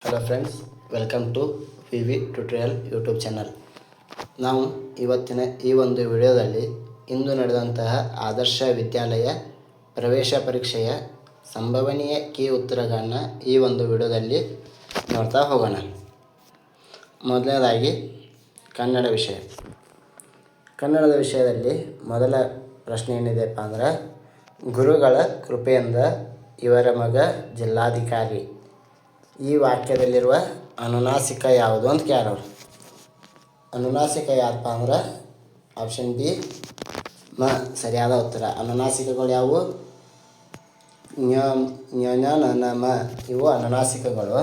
Hello friends, welcome to V V tutorial YouTube channel. ನಾವು ಇವತ್ತಿನ ಈ ಒಂದು ವಿಡಿಯೋದಲ್ಲಿ ಇಂದು ನಡೆದಂತಹ ಆದರ್ಶ ವಿದ್ಯಾಲಯ ಪ್ರವೇಶ ಪರೀಕ್ಷೆಯ ಸಂಭವನೀಯ ಕೀ ಉತ್ತರಗಳನ್ನು ಈ ಒಂದು ವಿಡಿಯೋದಲ್ಲಿ ನೋಡ್ತಾ ಹೋಗೋಣ. ಮೊದಲನೇದಾಗಿ ಕನ್ನಡ ವಿಷಯ. ಕನ್ನಡದ ವಿಷಯದಲ್ಲಿ ಮೊದಲ ಪ್ರಶ್ನೆ ಏನಿದೆಪ್ಪ ಅಂದ್ರೆ, ಗುರುಗಳ ಕೃಪೆಯಿಂದ ಇವರ ಮಗ ಜಿಲ್ಲಾಧಿಕಾರಿ. ಈ ವಾಕ್ಯದಲ್ಲಿರುವ ಅನುನಾಸಿಕ ಯಾವುದು ಅಂತ ಕೇಳೋರು. ಅನುನಾಸಿಕ ಯಾರಪ್ಪ ಅಂದ್ರೆ ಆಪ್ಷನ್ ಬಿ ಮ ಸರಿಯಾದ ಉತ್ತರ. ಅನುನಾಸಿಕಗಳು ಯಾವುವು? ಞ ನ ಮ ಇವು ಅನುನಾಸಿಕಗಳು.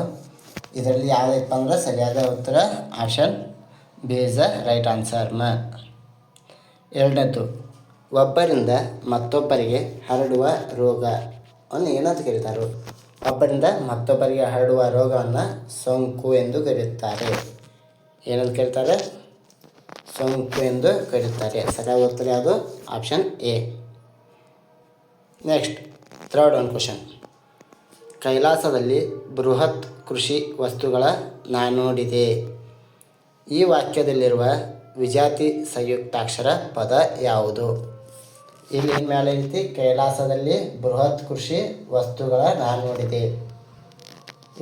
ಇದರಲ್ಲಿ ಯಾವುದಪ್ಪ ಅಂದ್ರೆ ಸರಿಯಾದ ಉತ್ತರ option B is the right answer, ಮ. ಎರಡನೇದು, ಒಬ್ಬರಿಂದ ಮತ್ತೊಬ್ಬರಿಗೆ ಹರಡುವ ರೋಗ ಅನ್ನು ಏನಂತ ಕರೀತಾರೆ? ಒಬ್ಬರಿಂದ ಮತ್ತೊಬ್ಬರಿಗೆ ಹರಡುವ ರೋಗವನ್ನು ಸೋಂಕು ಎಂದು ಕರೆಯುತ್ತಾರೆ. ಏನಂತ ಕರೀತಾರೆ? ಸೋಂಕು ಎಂದು ಕರೆಯುತ್ತಾರೆ. ಸರಿಯಾದ ಉತ್ತರ ಯಾವುದು? Option A. Next, third one question. ಕೈಲಾಸದಲ್ಲಿ ಬೃಹತ್ ಕೃಷಿ ವಸ್ತುಗಳ ನಾನೋಡಿದೆ. ಈ ವಾಕ್ಯದಲ್ಲಿರುವ ವಿಜಾತಿ ಸಂಯುಕ್ತಾಕ್ಷರ ಪದ ಯಾವುದು? ಇಲ್ಲಿ ಮೇಲೆ ಐತಿ, ಕೈಲಾಸದಲ್ಲಿ ಬೃಹತ್ ಕೃಷಿ ವಸ್ತುಗಳ ನಾನೋಡಿದೆ.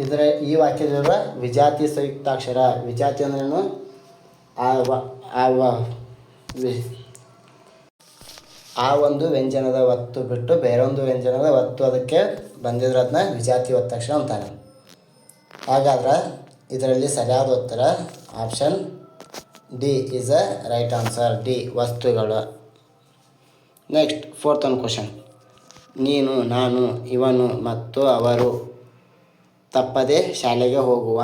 ಇದರ ಈ ವಾಕ್ಯದಲ್ಲಿರುವ ವಿಜಾತಿ ಸಂಯುಕ್ತಾಕ್ಷರ, ವಿಜಾತಿ ಅಂದ್ರೇನು? ಆ ಒಂದು ವ್ಯಂಜನದ ಒತ್ತು ಬಿಟ್ಟು ಬೇರೊಂದು ವ್ಯಂಜನದ ಒತ್ತು ಅದಕ್ಕೆ ಬಂದಿದ್ರೆ ಅದನ್ನ ವಿಜಾತಿ ಒತ್ತಕ್ಷರ ಅಂತಾರೆ. ಹಾಗಾದ್ರೆ ಇದರಲ್ಲಿ ಸರಿಯಾದ ಉತ್ತರ option D is a right answer, D, ವಸ್ತುಗಳು. Next, fourth one question. ನೀನು, ನಾನು, ಇವನು ಮತ್ತು ಅವರು ತಪ್ಪದೆ ಶಾಲೆಗೆ ಹೋಗುವ.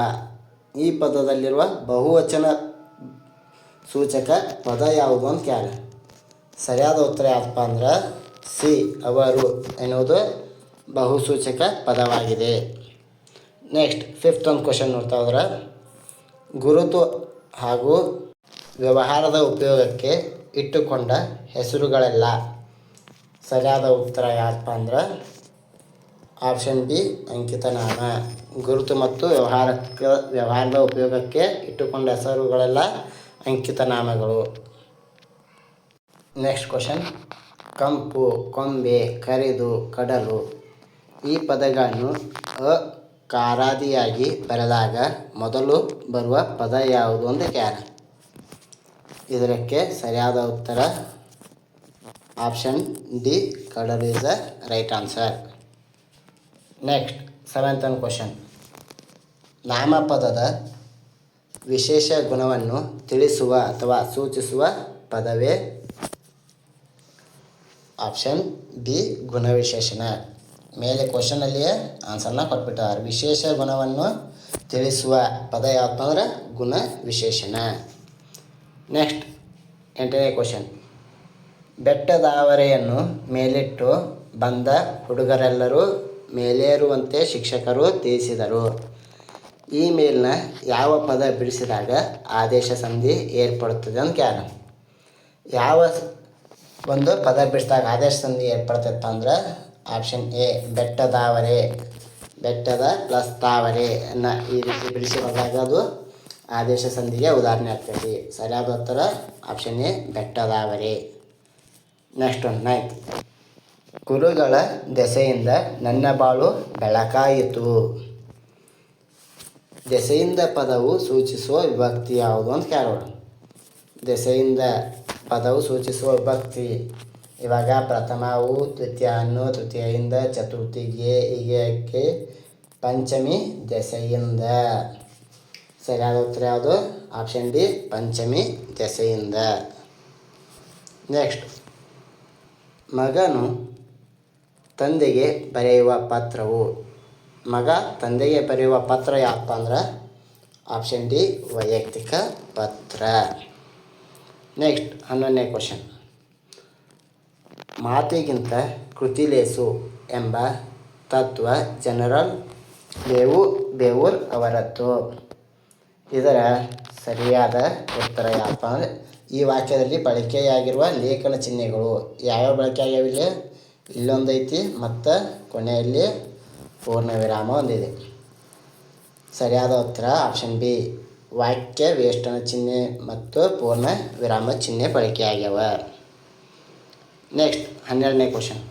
ಈ ಪದದಲ್ಲಿರುವ ಬಹುವಚನ ಸೂಚಕ ಪದ ಯಾವುದು ಅಂತ ಕೇಳ. ಸರಿಯಾದ ಉತ್ತರ ಯಾವಪ್ಪ ಅಂದ್ರೆ ಸಿ, ಅವರು ಎನ್ನುವುದು ಬಹುಸೂಚಕ ಪದವಾಗಿದೆ. ನೆಕ್ಸ್ಟ್, ಫಿಫ್ತ್ ಒಂದು ಕ್ವಶನ್ ನೋಡ್ತಾ ಹೋದ್ರೆ, ಗುರುತು ಹಾಗೂ ವ್ಯವಹಾರದ ಉಪಯೋಗಕ್ಕೆ ಇಟ್ಟುಕೊಂಡ ಹೆಸರುಗಳೆಲ್ಲ. ಸರಿಯಾದ ಉತ್ತರ ಯಾವಪ್ಪ ಅಂದ್ರೆ ಆಪ್ಷನ್ ಬಿ, ಅಂಕಿತನಾಮ. ಗುರುತು ಮತ್ತು ವ್ಯವಹಾರದ ಉಪಯೋಗಕ್ಕೆ ಇಟ್ಟುಕೊಂಡ ಹೆಸರುಗಳೆಲ್ಲ ಅಂಕಿತನಾಮಗಳು. Next question. ಕಂಪು, ಕೊಂಬೆ, ಕರೆದು, ಕಡಲು ಈ ಪದಗಳನ್ನು ಅಕಾರಾದಿಯಾಗಿ ಬರೆದಾಗ ಮೊದಲು ಬರುವ ಪದ ಯಾವುದು ಅಂತ ಕೇಳ. ಇದಕ್ಕೆ ಸರಿಯಾದ ಉತ್ತರ ಆಪ್ಷನ್ ಡಿ, ಕಡಲು is the right answer. Next, seventh one question. ನಾಮಪದದ ವಿಶೇಷ ಗುಣವನ್ನು ತಿಳಿಸುವ ಅಥವಾ ಸೂಚಿಸುವ ಪದವೇ? Option B, ಗುಣವಿಶೇಷಣ. ಮೇಲೆ ಕ್ವಶನಲ್ಲಿಯೇ ಆನ್ಸರ್ನ ಕೊಟ್ಬಿಟ್ಟಾರೆ. ವಿಶೇಷ ಗುಣವನ್ನು ತಿಳಿಸುವ ಪದ ಯಾವಪ್ಪ ಅಂದ್ರೆ ಗುಣ ವಿಶೇಷಣ. ನೆಕ್ಸ್ಟ್, 8ನೇ ಕ್ವಶನ್. ಬೆಟ್ಟದಾವರೆಯನ್ನು ಮೇಲಿಟ್ಟು ಬಂದ ಹುಡುಗರೆಲ್ಲರೂ ಮೇಲೇರುವಂತೆ ಶಿಕ್ಷಕರು ತಿಳಿಸಿದರು. ಈ ಮೇಲಿನ ಯಾವ ಪದ ಬಿಡಿಸಿದಾಗ ಆದೇಶ ಸಂಧಿ ಏರ್ಪಡುತ್ತದೆ ಅಂತ ಕೇಳ. ಯಾವ ಒಂದು ಪದ ಬಿಡಿಸಿದಾಗ ಆದೇಶ ಸಂಧಿ ಏರ್ಪಡ್ತೈತಪ್ಪ ಅಂದ್ರೆ ಆಪ್ಷನ್ ಎ, ಬೆಟ್ಟದಾವರೆ. ಬೆಟ್ಟದ ಪ್ಲಸ್ ತಾವರೆ ಈ ರೀತಿ ಬಿಡಿಸಿ ಬಂದಾಗ ಅದು ಆದೇಶ ಸಂಧಿಗೆ ಉದಾಹರಣೆ ಆಗ್ತೈತಿ. ಸರಿಯಾದ ಉತ್ತರ ಆಪ್ಷನ್ ಎ, ಬೆಟ್ಟದಾವರೆ. Next one, 9th. ಕುರುಗಳ ದೆಸೆಯಿಂದ ನನ್ನ ಬಾಳು ಬೆಳಕಾಯಿತು. ದೆಸೆಯಿಂದ ಪದವು ಸೂಚಿಸುವ ವಿಭಕ್ತಿ ಯಾವುದು ಅಂತ ಕೇಳೋಣ. ದೆಸೆಯಿಂದ ಪದವು ಸೂಚಿಸುವ ವಿಭಕ್ತಿ. ಇವಾಗ ಪ್ರಥಮವು ದ್ವಿತೀಯನ್ನು, ತೃತೀಯಿಂದ ಚತುರ್ಥಿಗೆ, ಹೀಗೆ ಪಂಚಮಿ ದೆಸೆಯಿಂದ. ಸರಿಯಾದ ಉತ್ತರ ಯಾವುದು? ಆಪ್ಷನ್ ಡಿ, ಪಂಚಮಿ ದೆಸೆಯಿಂದ. ನೆಕ್ಸ್ಟ್, ಮಗನು ತಂದೆಗೆ ಬರೆಯುವ ಪತ್ರವು. ಮಗ ತಂದೆಗೆ ಬರೆಯುವ ಪತ್ರ ಯಾವಪ್ಪ ಅಂದ್ರೆ ಆಪ್ಷನ್ ಡಿ, ವೈಯಕ್ತಿಕ ಪತ್ರ. Next, 11ನೇ question. ಮಾತಿಗಿಂತ ಕೃತಿಲೇಸು ಎಂಬ ತತ್ವ ಜನರಲ್ ಬೇವೂರ್ ಅವರದ್ದು. ಇದರ ಸರಿಯಾದ ಉತ್ತರ ಯಾವಪ್ಪ ಅಂದರೆ ಈ ವಾಕ್ಯದಲ್ಲಿ ಬಳಕೆಯಾಗಿರುವ ಲೇಖನ ಚಿಹ್ನೆಗಳು ಯಾವ್ಯಾವ ಬಳಕೆ ಆಗ್ಯಾವಿಲ್ಲ? ಇಲ್ಲೊಂದೈತಿ ಮತ್ತು ಕೊನೆಯಲ್ಲಿ ಪೂರ್ಣ ವಿರಾಮ ಒಂದಿದೆ. ಸರಿಯಾದ ಉತ್ತರ ಆಪ್ಷನ್ ಬಿ. ವಾಕ್ಯ ವೇಷ್ಟನ ಚಿಹ್ನೆ ಮತ್ತು ಪೂರ್ಣ ವಿರಾಮ ಚಿಹ್ನೆ ಬಳಕೆಯಾಗ್ಯವ. Next 12ನೇ question.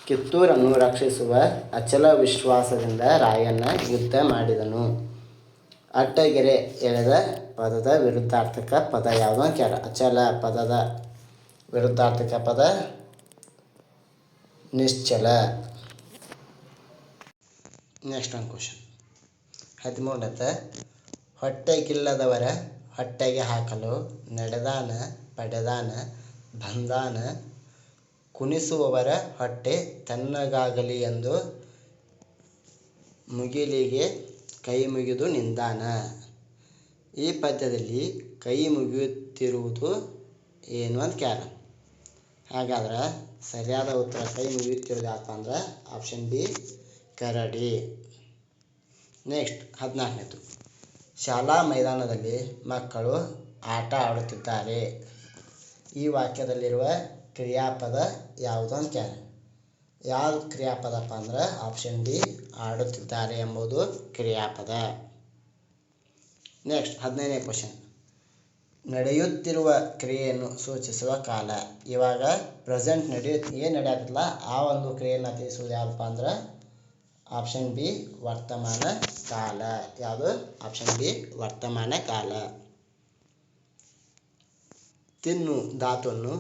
ಕಿತ್ತೂರನ್ನು ರಕ್ಷಿಸುವ ಅಚಲ ವಿಶ್ವಾಸದಿಂದ ರಾಯಣ್ಣ ಯುದ್ಧ ಮಾಡಿದನು. ಅಡ್ಡಗೆರೆ ಎಳೆದ ಪದದ ವಿರುದ್ಧಾರ್ಥಕ ಪದ ಯಾವುದು ಅಂತ ಕೇಳ. ಅಚಲ ಪದದ ವಿರುದ್ಧಾರ್ಥಕ ಪದ ನಿಶ್ಚಲ. ನೆಕ್ಸ್ಟ್ ಒಂದು ಕ್ವಶನ್ 13ನೇದು. ಹೊಟ್ಟೆಗಿಲ್ಲದವರ ಹೊಟ್ಟೆಗೆ ಹಾಕಲು ನಡೆದಾನ ಪಡೆದಾನ ಬಂದಾನ ಕುಣಿಸುವವರ ಹೊಟ್ಟೆ ತನ್ನಗಾಗಲಿ ಎಂದು ಮುಗಿಲಿಗೆ ಕೈ ಮುಗಿದು ನಿಂದಾನ. ಈ ಪದ್ಯದಲ್ಲಿ ಕೈ ಮುಗಿಯುತ್ತಿರುವುದು ಏನು ಅಂತ ಕೇಳ. ಹಾಗಾದ್ರೆ ಸರಿಯಾದ ಉತ್ತರ ಕೈ ಮುಗಿಯುತ್ತಿರುವುದು ಯಾಕಪ್ಪ ಅಂದ್ರೆ ಆಪ್ಷನ್ ಬಿ ಕರಡಿ. ನೆಕ್ಸ್ಟ್ 14ನೇದು. ಶಾಲಾ ಮೈದಾನದಲ್ಲಿ ಮಕ್ಕಳು ಆಟ ಆಡುತ್ತಿದ್ದಾರೆ. ಈ ವಾಕ್ಯದಲ್ಲಿರುವ ಕ್ರಿಯಾಪದ ಯಾವುದು ಅಂತ ಕೇಳ. ಯಾವ ಕ್ರಿಯಾಪದಪ್ಪ ಅಂದ್ರೆ ಆಪ್ಷನ್ ಡಿ ಆಡುತ್ತಿದ್ದಾರೆ ಎಂಬುದು ಕ್ರಿಯಾಪದ. ನೆಕ್ಸ್ಟ್ 15ನೇ ಕ್ವಶನ್. ನಡೆಯುತ್ತಿರುವ ಕ್ರಿಯೆಯನ್ನು ಸೂಚಿಸುವ ಕಾಲ. ಇವಾಗ ಪ್ರೆಸೆಂಟ್ ಏನು ನಡೆಯತ್ತಲ್ಲ ಆ ಒಂದು ಕ್ರಿಯೆಯನ್ನು ತಿಳಿಸುವುದು ಯಾವುದಪ್ಪ ಅಂದ್ರೆ ಆಪ್ಷನ್ ಬಿ ವರ್ತಮಾನ ಕಾಲ. ಯಾವುದು? ಆಪ್ಷನ್ ಬಿ ವರ್ತಮಾನ ಕಾಲ. ತಿನ್ನು ಧಾತುವನ್ನು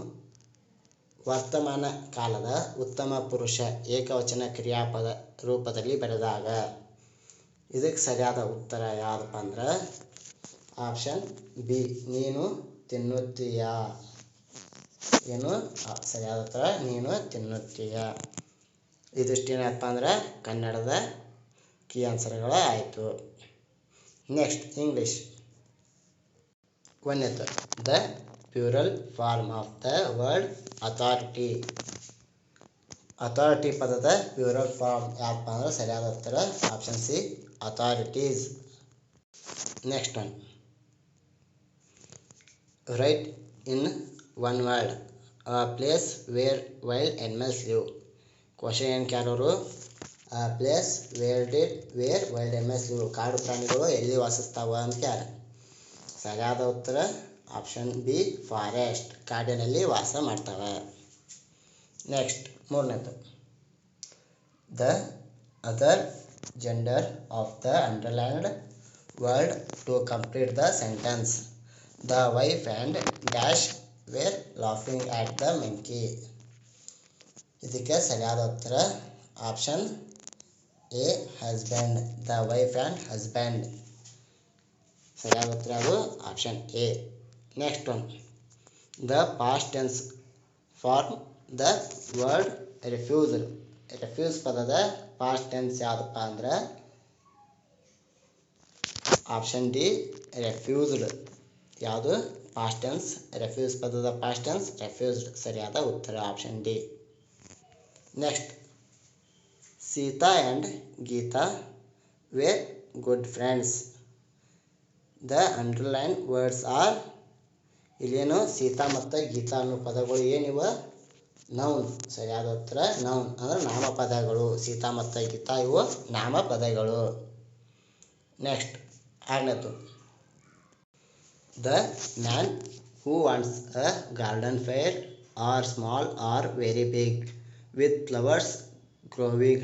ವರ್ತಮಾನ ಕಾಲದ ಉತ್ತಮ ಪುರುಷ ಏಕವಚನ ಕ್ರಿಯಾಪದ ರೂಪದಲ್ಲಿ ಬರೆದಾಗ ಇದಕ್ಕೆ ಸರಿಯಾದ ಉತ್ತರ ಯಾವುದಪ್ಪ ಅಂದ್ರೆ ಆಪ್ಷನ್ ಬಿ ನೀನು ತಿನ್ನುತ್ತೀಯ. ಏನು ಸರಿಯಾದ ಉತ್ತರ ನೀನು ತಿನ್ನುತ್ತೀಯ. ಇದಿಷ್ಟೇನಪ್ಪ ಅಂದ್ರೆ ಕನ್ನಡದ ಕೀ ಆನ್ಸರ್ಗಳು ಆಯಿತು. Next English. ಒಂದನೇದು. The plural form of the word authority. Authority ಪದದ ಪ್ಯೂರಲ್ ಫಾರ್ಮ್ ಯಾವಪ್ಪ ಅಂದ್ರೆ ಸರಿಯಾದ ಉತ್ತರ option C authorities. Next one. Write in one word a place where wild animals live. Question ಏನು ಕೇಳೋರು a place where wild animals live. ಕಾಡು ಪ್ರಾಣಿಗಳು ಎಲ್ಲಿ ವಾಸಿಸ್ತಾವ ಅಂತ ಕೇಳ. ಸರಿಯಾದ ಉತ್ತರ ಆಪ್ಷನ್ ಬಿ ಫಾರೆಸ್ಟ್. ಕಾಡಿನಲ್ಲಿ ವಾಸ ಮಾಡ್ತವೆ. ನೆಕ್ಸ್ಟ್ 3ನೇದು. The other gender of the underlined word to complete the sentence. The wife and dash were laughing at the monkey. ಇದಕ್ಕೆ ಸರಿಯಾದ ಉತ್ತರ option A husband. The wife and husband. ಸರಿಯಾದ ಉತ್ತರ ಅದು option A. Next one. The past tense form the word refused. Refuse ಪದದ past tense ಯಾವುದಪ್ಪ ಅಂದ್ರೆ option D refused. ಯಾವುದು ಪಾಸ್ಟ್ ಟೆನ್ಸ್? ರೆಫ್ಯೂಸ್ ಪದದ ಪಾಸ್ಟ್ ಟೆನ್ಸ್ ರೆಫ್ಯೂಸ್ಡ್. ಸರಿಯಾದ ಉತ್ತರ option D. Next. Sita and Gita were good friends. The underline words are. ಇಲ್ಲೇನು ಸೀತಾ ಮತ್ತು ಗೀತಾ ಅನ್ನೋ ಪದಗಳು ಏನಿವ ನೌನ್. ಸರಿಯಾದ ಉತ್ತರ ನೌನ್ ಅಂದರೆ ನಾಮಪದಗಳು. ಸೀತಾ ಮತ್ತು ಗೀತಾ ಇವು ನಾಮಪದಗಳು. ನೆಕ್ಸ್ಟ್ 6ನೇದು. The man who wants a garden fair are small or very big with flowers growing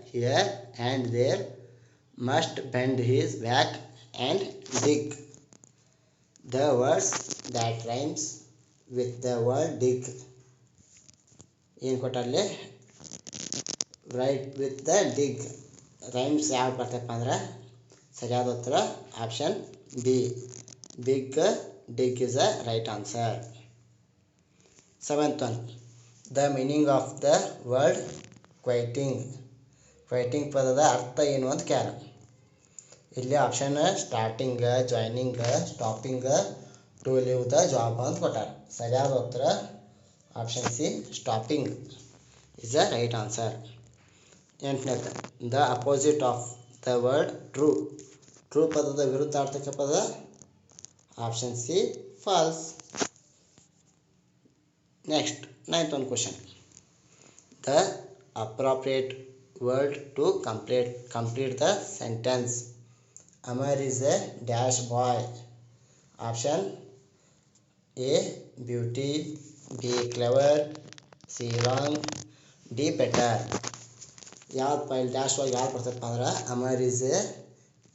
here and there must bend his back and dig. The words that rhymes with the word dig. ಏನು ಕೊಟ್ಟಲ್ಲಿ write with the dig rhymes ಯಾವ್ದು ಬರ್ತಪ್ಪ ಅಂದ್ರೆ ಸರಿಯಾದ ಉತ್ತರ option B big dig is a right answer. 7th one. The meaning of the word quitting. Quitting ಪದದ ಅರ್ಥ ಏನು ಅಂತ ಕೇಳ. ಇಲ್ಲಿ option starting joining stopping to leave the job ಅಂತ ಕೊಟ್ಟಾರ. ಸರಿಯಾದ ಉತ್ತರ option C stopping is a right answer. 8ನೇದು. The opposite of the word true. True ಪದದ ವಿರುದ್ಧಾರ್ಥಕ ಪದ option C falls. Next 9th one question. The appropriate word to complete the sentence. Amar is a dash boy. Option A beauty, B clever, C wrong, D better. ಯಾವ್ದಪ್ಪ ಇಲ್ಲಿ dash ಒಳಗೆ ಯಾವ್ದು ಬರ್ತದಪ್ಪ ಅಂದ್ರೆ Amar is a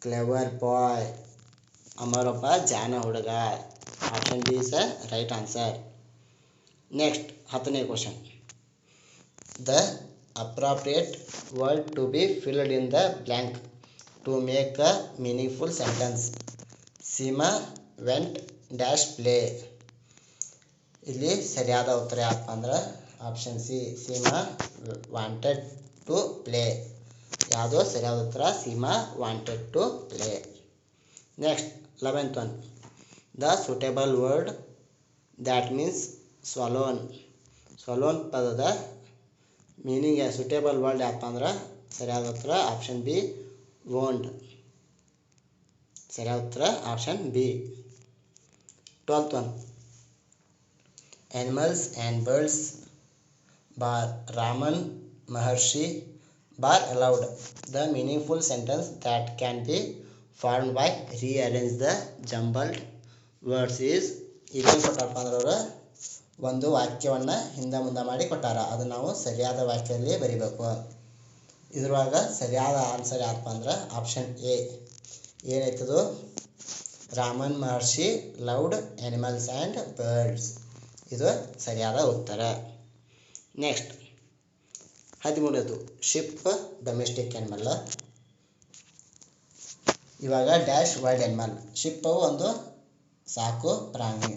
clever boy. Amar ಒಬ್ಬ ಜಾಣ ಹುಡುಗ. Option D is a right answer. Next 10ನೇ question. The appropriate word to be filled in the blank to make a meaningful sentence. Seema went dash play. ಇಲ್ಲಿ ಸರಿಯಾದ ಉತ್ತರ ಯಾಕಪ್ಪ ಅಂದ್ರೆ option C Seema wanted to play. ಯಾವುದು ಸರಿಯಾದ ಉತ್ತರ Seema wanted to play. Next 11th one. The suitable word that means swollen. Swollen ಪದದ meaning suitable word ಯಾಕಪ್ಪ ಅಂದ್ರೆ ಸರಿಯಾದ ಉತ್ತರ ಆಪ್ಷನ್ ಬಿ ವೋಂಡ್. ಸರಿಯಾದ ಉತ್ತರ option B. 12th one. Animals and birds bar Raman Maharshi bar allowed. The meaningful sentence that can be formed by rearrange the jumbled words is. ಇದೇನು ಕೊಟ್ಟಾರಪ್ಪ ಅಂದ್ರೆ ಅವರು ಒಂದು ವಾಕ್ಯವನ್ನು ಹಿಂದೆ ಮುಂದೆ ಮಾಡಿ ಕೊಟ್ಟಾರ. ಅದು ನಾವು ಸರಿಯಾದ ವಾಕ್ಯದಲ್ಲಿ ಬರಿಬೇಕು. ಇದ್ರೊಳಗೆ ಸರಿಯಾದ ಆನ್ಸರ್ ಯಾಕಪ್ಪ ಅಂದ್ರೆ ಆಪ್ಷನ್ ಎ ಏನೈತದು Raman Maharshi loved animals and birds. ಇದು ಸರಿಯಾದ ಉತ್ತರ. ನೆಕ್ಸ್ಟ್ 13ನೇದು ಶಿಪ್ ಡೊಮೆಸ್ಟಿಕ್ ಆ್ಯನಿಮಲ್. ಇವಾಗ ಡ್ಯಾಶ್ ವೈಲ್ಡ್ ಆ್ಯನಿಮಲ್. ಶಿಪ್ ಒಂದು ಸಾಕು ಪ್ರಾಣಿ.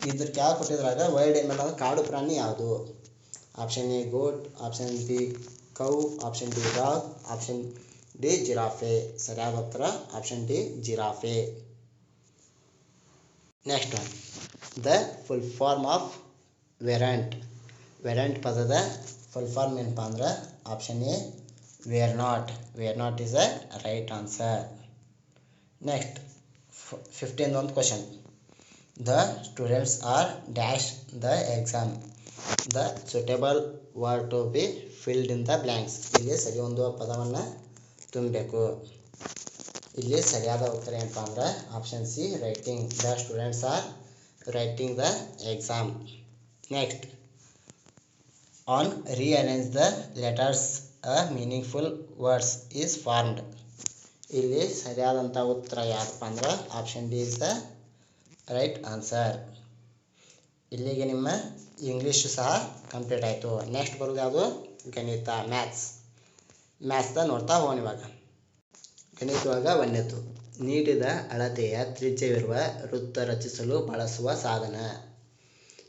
ಇದಕ್ಕೆ ಯಾವ ಕೊಟ್ಟಿದ್ರಾಗ ವೈಲ್ಡ್ ಆ್ಯನಿಮಲ್ ಅಂದ್ರೆ ಕಾಡು ಪ್ರಾಣಿ ಯಾವುದು? Option A goat, option B cow, option D dog, option D giraffe. ಸರಿಯಾದ ಉತ್ತರ option D giraffe. Next one. The full form of weren't. Weren't ಪದದ ಫುಲ್ ಫಾರ್ಮ್ ಏನಪ್ಪ ಅಂದ್ರೆ option A were not. Were not is a right answer. Next 15th ಒಂದು question. The students are dash the exam. The suitable word to be filled in the blanks. ಇಲ್ಲಿ ಸರಿ ಹೊಂದುವ ಪದವನ್ನು ತುಂಬಬೇಕು. ಇಲ್ಲಿ ಸರಿಯಾದ ಉತ್ತರ ಏನಪ್ಪ ಅಂದ್ರೆ option C writing. The students R writing the exam. Next, on rearrange the letters a meaningful words is formed. ಇಲ್ಲಿ ಸರಿಯಾದಂಥ ಉತ್ತರ ಯಾಕಪ್ಪ ಅಂದ್ರೆ option D is the right answer. ಇಲ್ಲಿಗೆ ನಿಮ್ಮ ಇಂಗ್ಲೀಷು ಸಹ ಕಂಪ್ಲೀಟ್ ಆಯಿತು. ನೆಕ್ಸ್ಟ್ ಬರೋದು ಯಾವುದು ಗಣಿತ ಮ್ಯಾಥ್ಸ್ದ ನೋಡ್ತಾ ಹೋಗೋಣ. ಇವಾಗ ಗಣಿತವಾಗ 1ನೇದು ನೀಡಿದ ಅಳತೆಯ ತ್ರಿಜ್ಯವಿರುವ ವೃತ್ತ ರಚಿಸಲು ಬಳಸುವ ಸಾಧನ.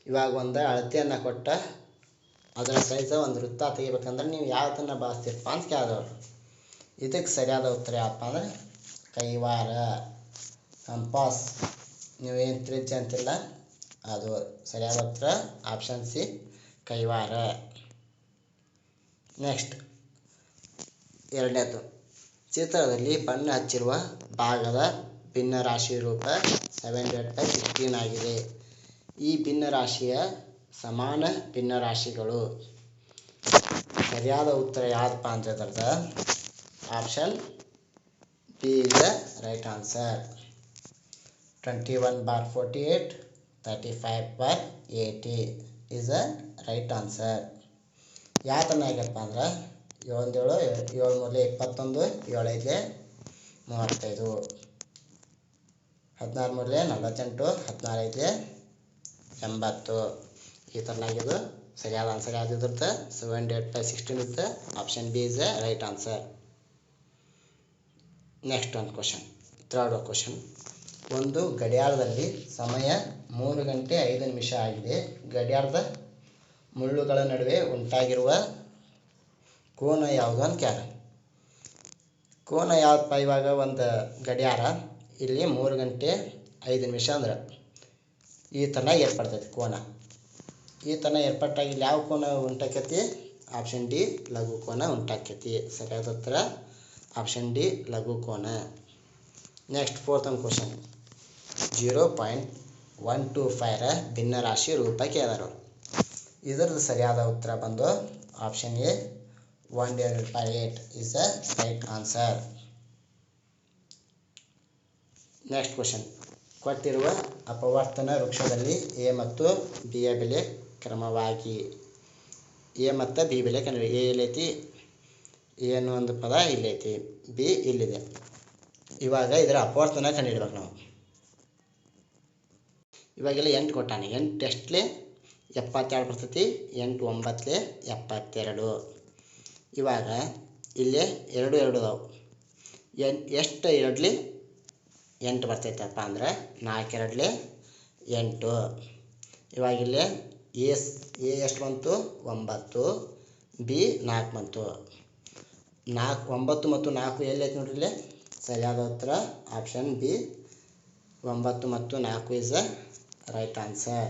ಇವಾಗ ಒಂದು ಅಳತೆಯನ್ನು ಕೊಟ್ಟ ಅದರ ಸೈಜ್ ಒಂದು ವೃತ್ತ ತೆಗಿಬೇಕಂದ್ರೆ ನೀವು ಯಾವುದನ್ನು ಬಳಸ್ತೀರಪ್ಪ ಅಂತ ಕೇಳಿದವರು. ಇದಕ್ಕೆ ಸರಿಯಾದ ಉತ್ತರ ಯಾವಪ್ಪ ಅಂದ್ರೆ ಕೈವಾರ, ಕಂಪಾಸ್. ನೀವೇನು ತ್ರಿಜ್ಯ ಅಂತಿಲ್ಲ ಅದು ಸರಿಯಾದ ಉತ್ತರ ಆಪ್ಷನ್ ಸಿ ಕೈವಾರ. ನೆಕ್ಸ್ಟ್ 2ನೇದು ಚಿತ್ರದಲ್ಲಿ ಬಣ್ಣ ಹಚ್ಚಿರುವ ಭಾಗದ ಭಿನ್ನರಾಶಿ ರೂಪ 7/16 ಆಗಿದೆ. ಈ ಭಿನ್ನರಾಶಿಯ ಸಮಾನ ಭಿನ್ನರಾಶಿಗಳು. ಸರಿಯಾದ ಉತ್ತರ ಯಾವುದಪ್ಪ ಅಂತಂದ್ರೆ option B is the right answer. 21/48, 35/80 is the right answer. ಯಾವ ಥರ ಆಗ್ಯಪ್ಪ ಅಂದ್ರೆ 7 7 7 21, 7 35, 16 48, 16 80 ಈ ಥರನಾಗಿದ್ದು ಸರಿಯಾದ ಆನ್ಸರ್ ಯಾವುದಿರುತ್ತೆ 7/16 ಇರುತ್ತೆ. Option B is the right answer. Next ಒಂದು ಕ್ವಶನ್, 3rd ಕ್ವಶನ್. ಒಂದು ಗಡಿಯಾರದಲ್ಲಿ ಸಮಯ 3:05 ಆಗಿದೆ. ಗಡಿಯಾರದ ಮುಳ್ಳುಗಳ ನಡುವೆ ಉಂಟಾಗಿರುವ ಕೋನ ಯಾವುದು ಅಂತ ಕೇಳ. ಕೋನ ಯಾವಪ್ಪ? ಇವಾಗ ಒಂದು ಗಡಿಯಾರ ಇಲ್ಲಿ 3:05 ಅಂದ್ರೆ ಈ ಥರ ಏರ್ಪಡ್ತೈತಿ ಕೋನ. ಈ ಥರ ಏರ್ಪಟ್ಟಾಗ ಇಲ್ಲಿ ಯಾವ ಕೋನ ಉಂಟಾಕೈತಿ? ಆಪ್ಷನ್ ಡಿ ಲಘು ಕೋನ ಉಂಟಾಕೈತಿ. ಸರಿಯಾದ ಉತ್ತರ ಆಪ್ಷನ್ ಡಿ ಲಘು ಕೋನ. Next 4th question. 0.125 ಭಿನ್ನರಾಶಿ ರೂಪ ಕೇಳಿದರು. ಇದರದ್ದು ಸರಿಯಾದ ಉತ್ತರ ಬಂದು option A 1/8 is the right answer. Next question, ಕೊಟ್ಟಿರುವ ಅಪವರ್ತನ ವೃಕ್ಷದಲ್ಲಿ ಎ ಮತ್ತು ಬಿಯ ಬೆಲೆ ಕ್ರಮವಾಗಿ ಎ ಮತ್ತು ಬಿ ಬೆಲೆ ಕಂಡು ಎ ಎಲ್ಲೈತಿ, ಎ ಅನ್ನೋ ಒಂದು ಪದ ಇಲ್ಲೈತಿ, ಬಿ ಇಲ್ಲಿದೆ. ಇವಾಗ ಇದರ ಅಪವರ್ತನ ಕಂಡುಹಿಡ್ಬೇಕು ನಾವು. ಇವಾಗೆಲ್ಲ 8 ಕೊಟ್ಟಾನೆ, 8 ಎಷ್ಟಲೇ 72 ಬರ್ತೈತಿ, 8 9 72. ಇವಾಗ ಇಲ್ಲೇ 2 ಅದಾವು, ಎಷ್ಟು 2 8 ಬರ್ತೈತಪ್ಪ ಅಂದ್ರೆ 4 2 8. ಇವಾಗ ಇಲ್ಲೇ ಎ ಎಷ್ಟು ಬಂತು 9, ಬಿ 4 ಬಂತು. 9 ಮತ್ತು 4 ಎಲ್ಲೈತೆ ನೋಡ್ರಿ ಇಲ್ಲೇ. ಸರಿಯಾದ ಉತ್ತರ ಆಪ್ಷನ್ ಬಿ, 9 ಮತ್ತು 4 is the right answer.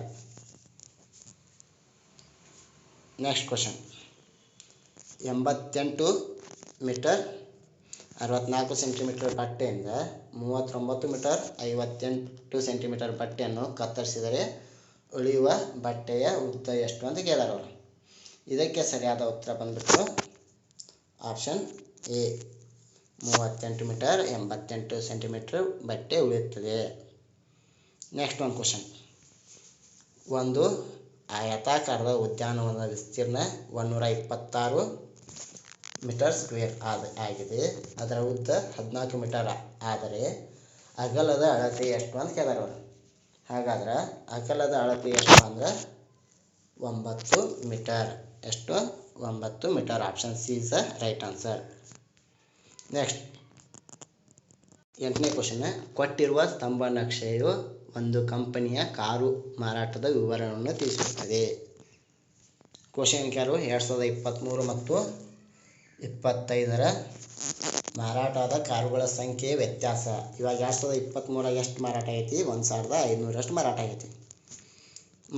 Next question, 88 metre 64 centimetre ಬಟ್ಟೆಯಿಂದ 39 ಮೀಟರ್ 58 ಸೆಂಟಿಮೀಟರ್ ಬಟ್ಟೆಯನ್ನು ಕತ್ತರಿಸಿದರೆ ಉಳಿಯುವ ಬಟ್ಟೆಯ ಉದ್ದ ಎಷ್ಟು ಅಂತ ಕೇಳಿದಾರೆ ಅವರು. ಇದಕ್ಕೆ ಸರಿಯಾದ ಉತ್ತರ ಬಂದ್ಬಿಟ್ಟು ಆಪ್ಷನ್ ಎ, 38 ಮೀಟರ್ 88 ಸೆಂಟಿಮೀಟರ್ ಬಟ್ಟೆ ಉಳಿಯುತ್ತದೆ. ನೆಕ್ಸ್ಟ್ ಒಂದು ಕ್ವಶನ್, ಒಂದು ಆಯತಾಕಾರದ ಉದ್ಯಾನವನದ ವಿಸ್ತೀರ್ಣ 126 ಮೀಟರ್ ಸ್ಕ್ವೇರ್ ಆಗಿದೆ. ಅದರ ಉದ್ದ 14 ಮೀಟರ್ ಆದರೆ ಅಗಲದ ಅಳತೆ ಎಷ್ಟು ಅಂತ ಕೇಳಿದಾರೆ ಅವರು. ಹಾಗಾದ್ರೆ ಅಗಲದ ಅಳತೆ ಎಷ್ಟು ಅಂದ್ರೆ 9 ಮೀಟರ್. ಎಷ್ಟು 9 metre. Option C is the right answer. Next 8ನೇ ಕ್ವಶನ್, ಕೊಟ್ಟಿರುವ ಸ್ತಂಭ ನಕ್ಷೆಯು ಒಂದು ಕಂಪನಿಯ ಕಾರು ಮಾರಾಟದ ವಿವರವನ್ನು ತಿಳಿಸುತ್ತದೆ. ಕ್ವಶನ್ ಕೇಳು 2023 ಮತ್ತು 25ರ ಮಾರಾಟದ ಕಾರುಗಳ ಸಂಖ್ಯೆ ವ್ಯತ್ಯಾಸ. ಇವಾಗ 2023 ಎಷ್ಟು ಮಾರಾಟ ಆಗೈತಿ, 1500 ಮಾರಾಟ ಆಗೈತಿ.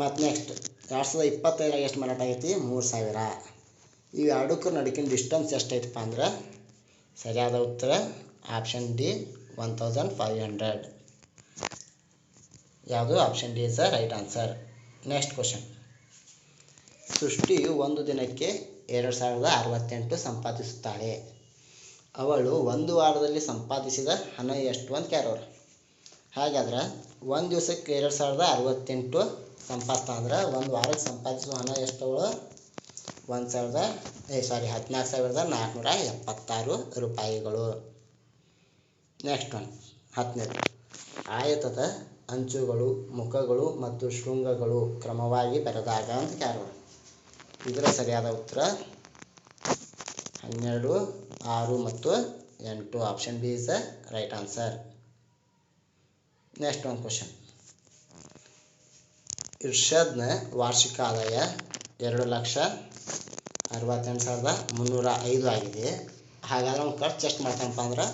ಮತ್ತು ನೆಕ್ಸ್ಟ್ 2025 ಎಷ್ಟು ಮಾರಾಟ ಆಗೈತಿ, 3000. ಇವು ಎರಡಕ್ಕೂ ನಡುಕಿನ ಡಿಸ್ಟೆನ್ಸ್ ಎಷ್ಟೈತಪ್ಪ ಅಂದ್ರೆ ಸರಿಯಾದ ಉತ್ತರ ಆಪ್ಷನ್ ಡಿ 1500. ಯಾವುದು option D is the right answer. Next question, ಸೃಷ್ಟಿಯು ಒಂದು ದಿನಕ್ಕೆ 2068 ಸಂಪಾದಿಸುತ್ತಾಳೆ. ಅವಳು ಒಂದು ವಾರದಲ್ಲಿ ಸಂಪಾದಿಸಿದ ಹಣ ಎಷ್ಟು ಅಂತ ಕೇಳೋರು. ಹಾಗಾದ್ರೆ ಒಂದು ದಿವಸಕ್ಕೆ 2068 ಸಂಪಾದಿಸ್ತಾ ಅಂದ್ರೆ ಒಂದು ವಾರಕ್ಕೆ ಸಂಪಾದಿಸುವ ಹಣ ಎಷ್ಟು ಅವಳು 14,476 ರೂಪಾಯಿಗಳು. ನೆಕ್ಸ್ಟ್ ಒನ್ 10ನೇದು, ಆಯತದ ಅಂಚುಗಳು ಮುಖಗಳು ಮತ್ತು ಶೃಂಗಗಳು ಕ್ರಮವಾಗಿ ಬೆರೆದಾಗ ಅಂತ ಕೇಳೋರು. ಇದರ ಸರಿಯಾದ ಉತ್ತರ 12, 6 ಮತ್ತು 8. Option B is the right answer. Next ಒಂದು ಕ್ವಶನ್, ಇರ್ಷಾದ್ನ ವಾರ್ಷಿಕ ಆದಾಯ 2,68,305 ಆಗಿದೆ. ಹಾಗಾದ್ರೆ ಅವ್ನು ಖರ್ಚು ಎಷ್ಟು ಮಾಡ್ತಾನಪ್ಪ ಅಂದ್ರೆ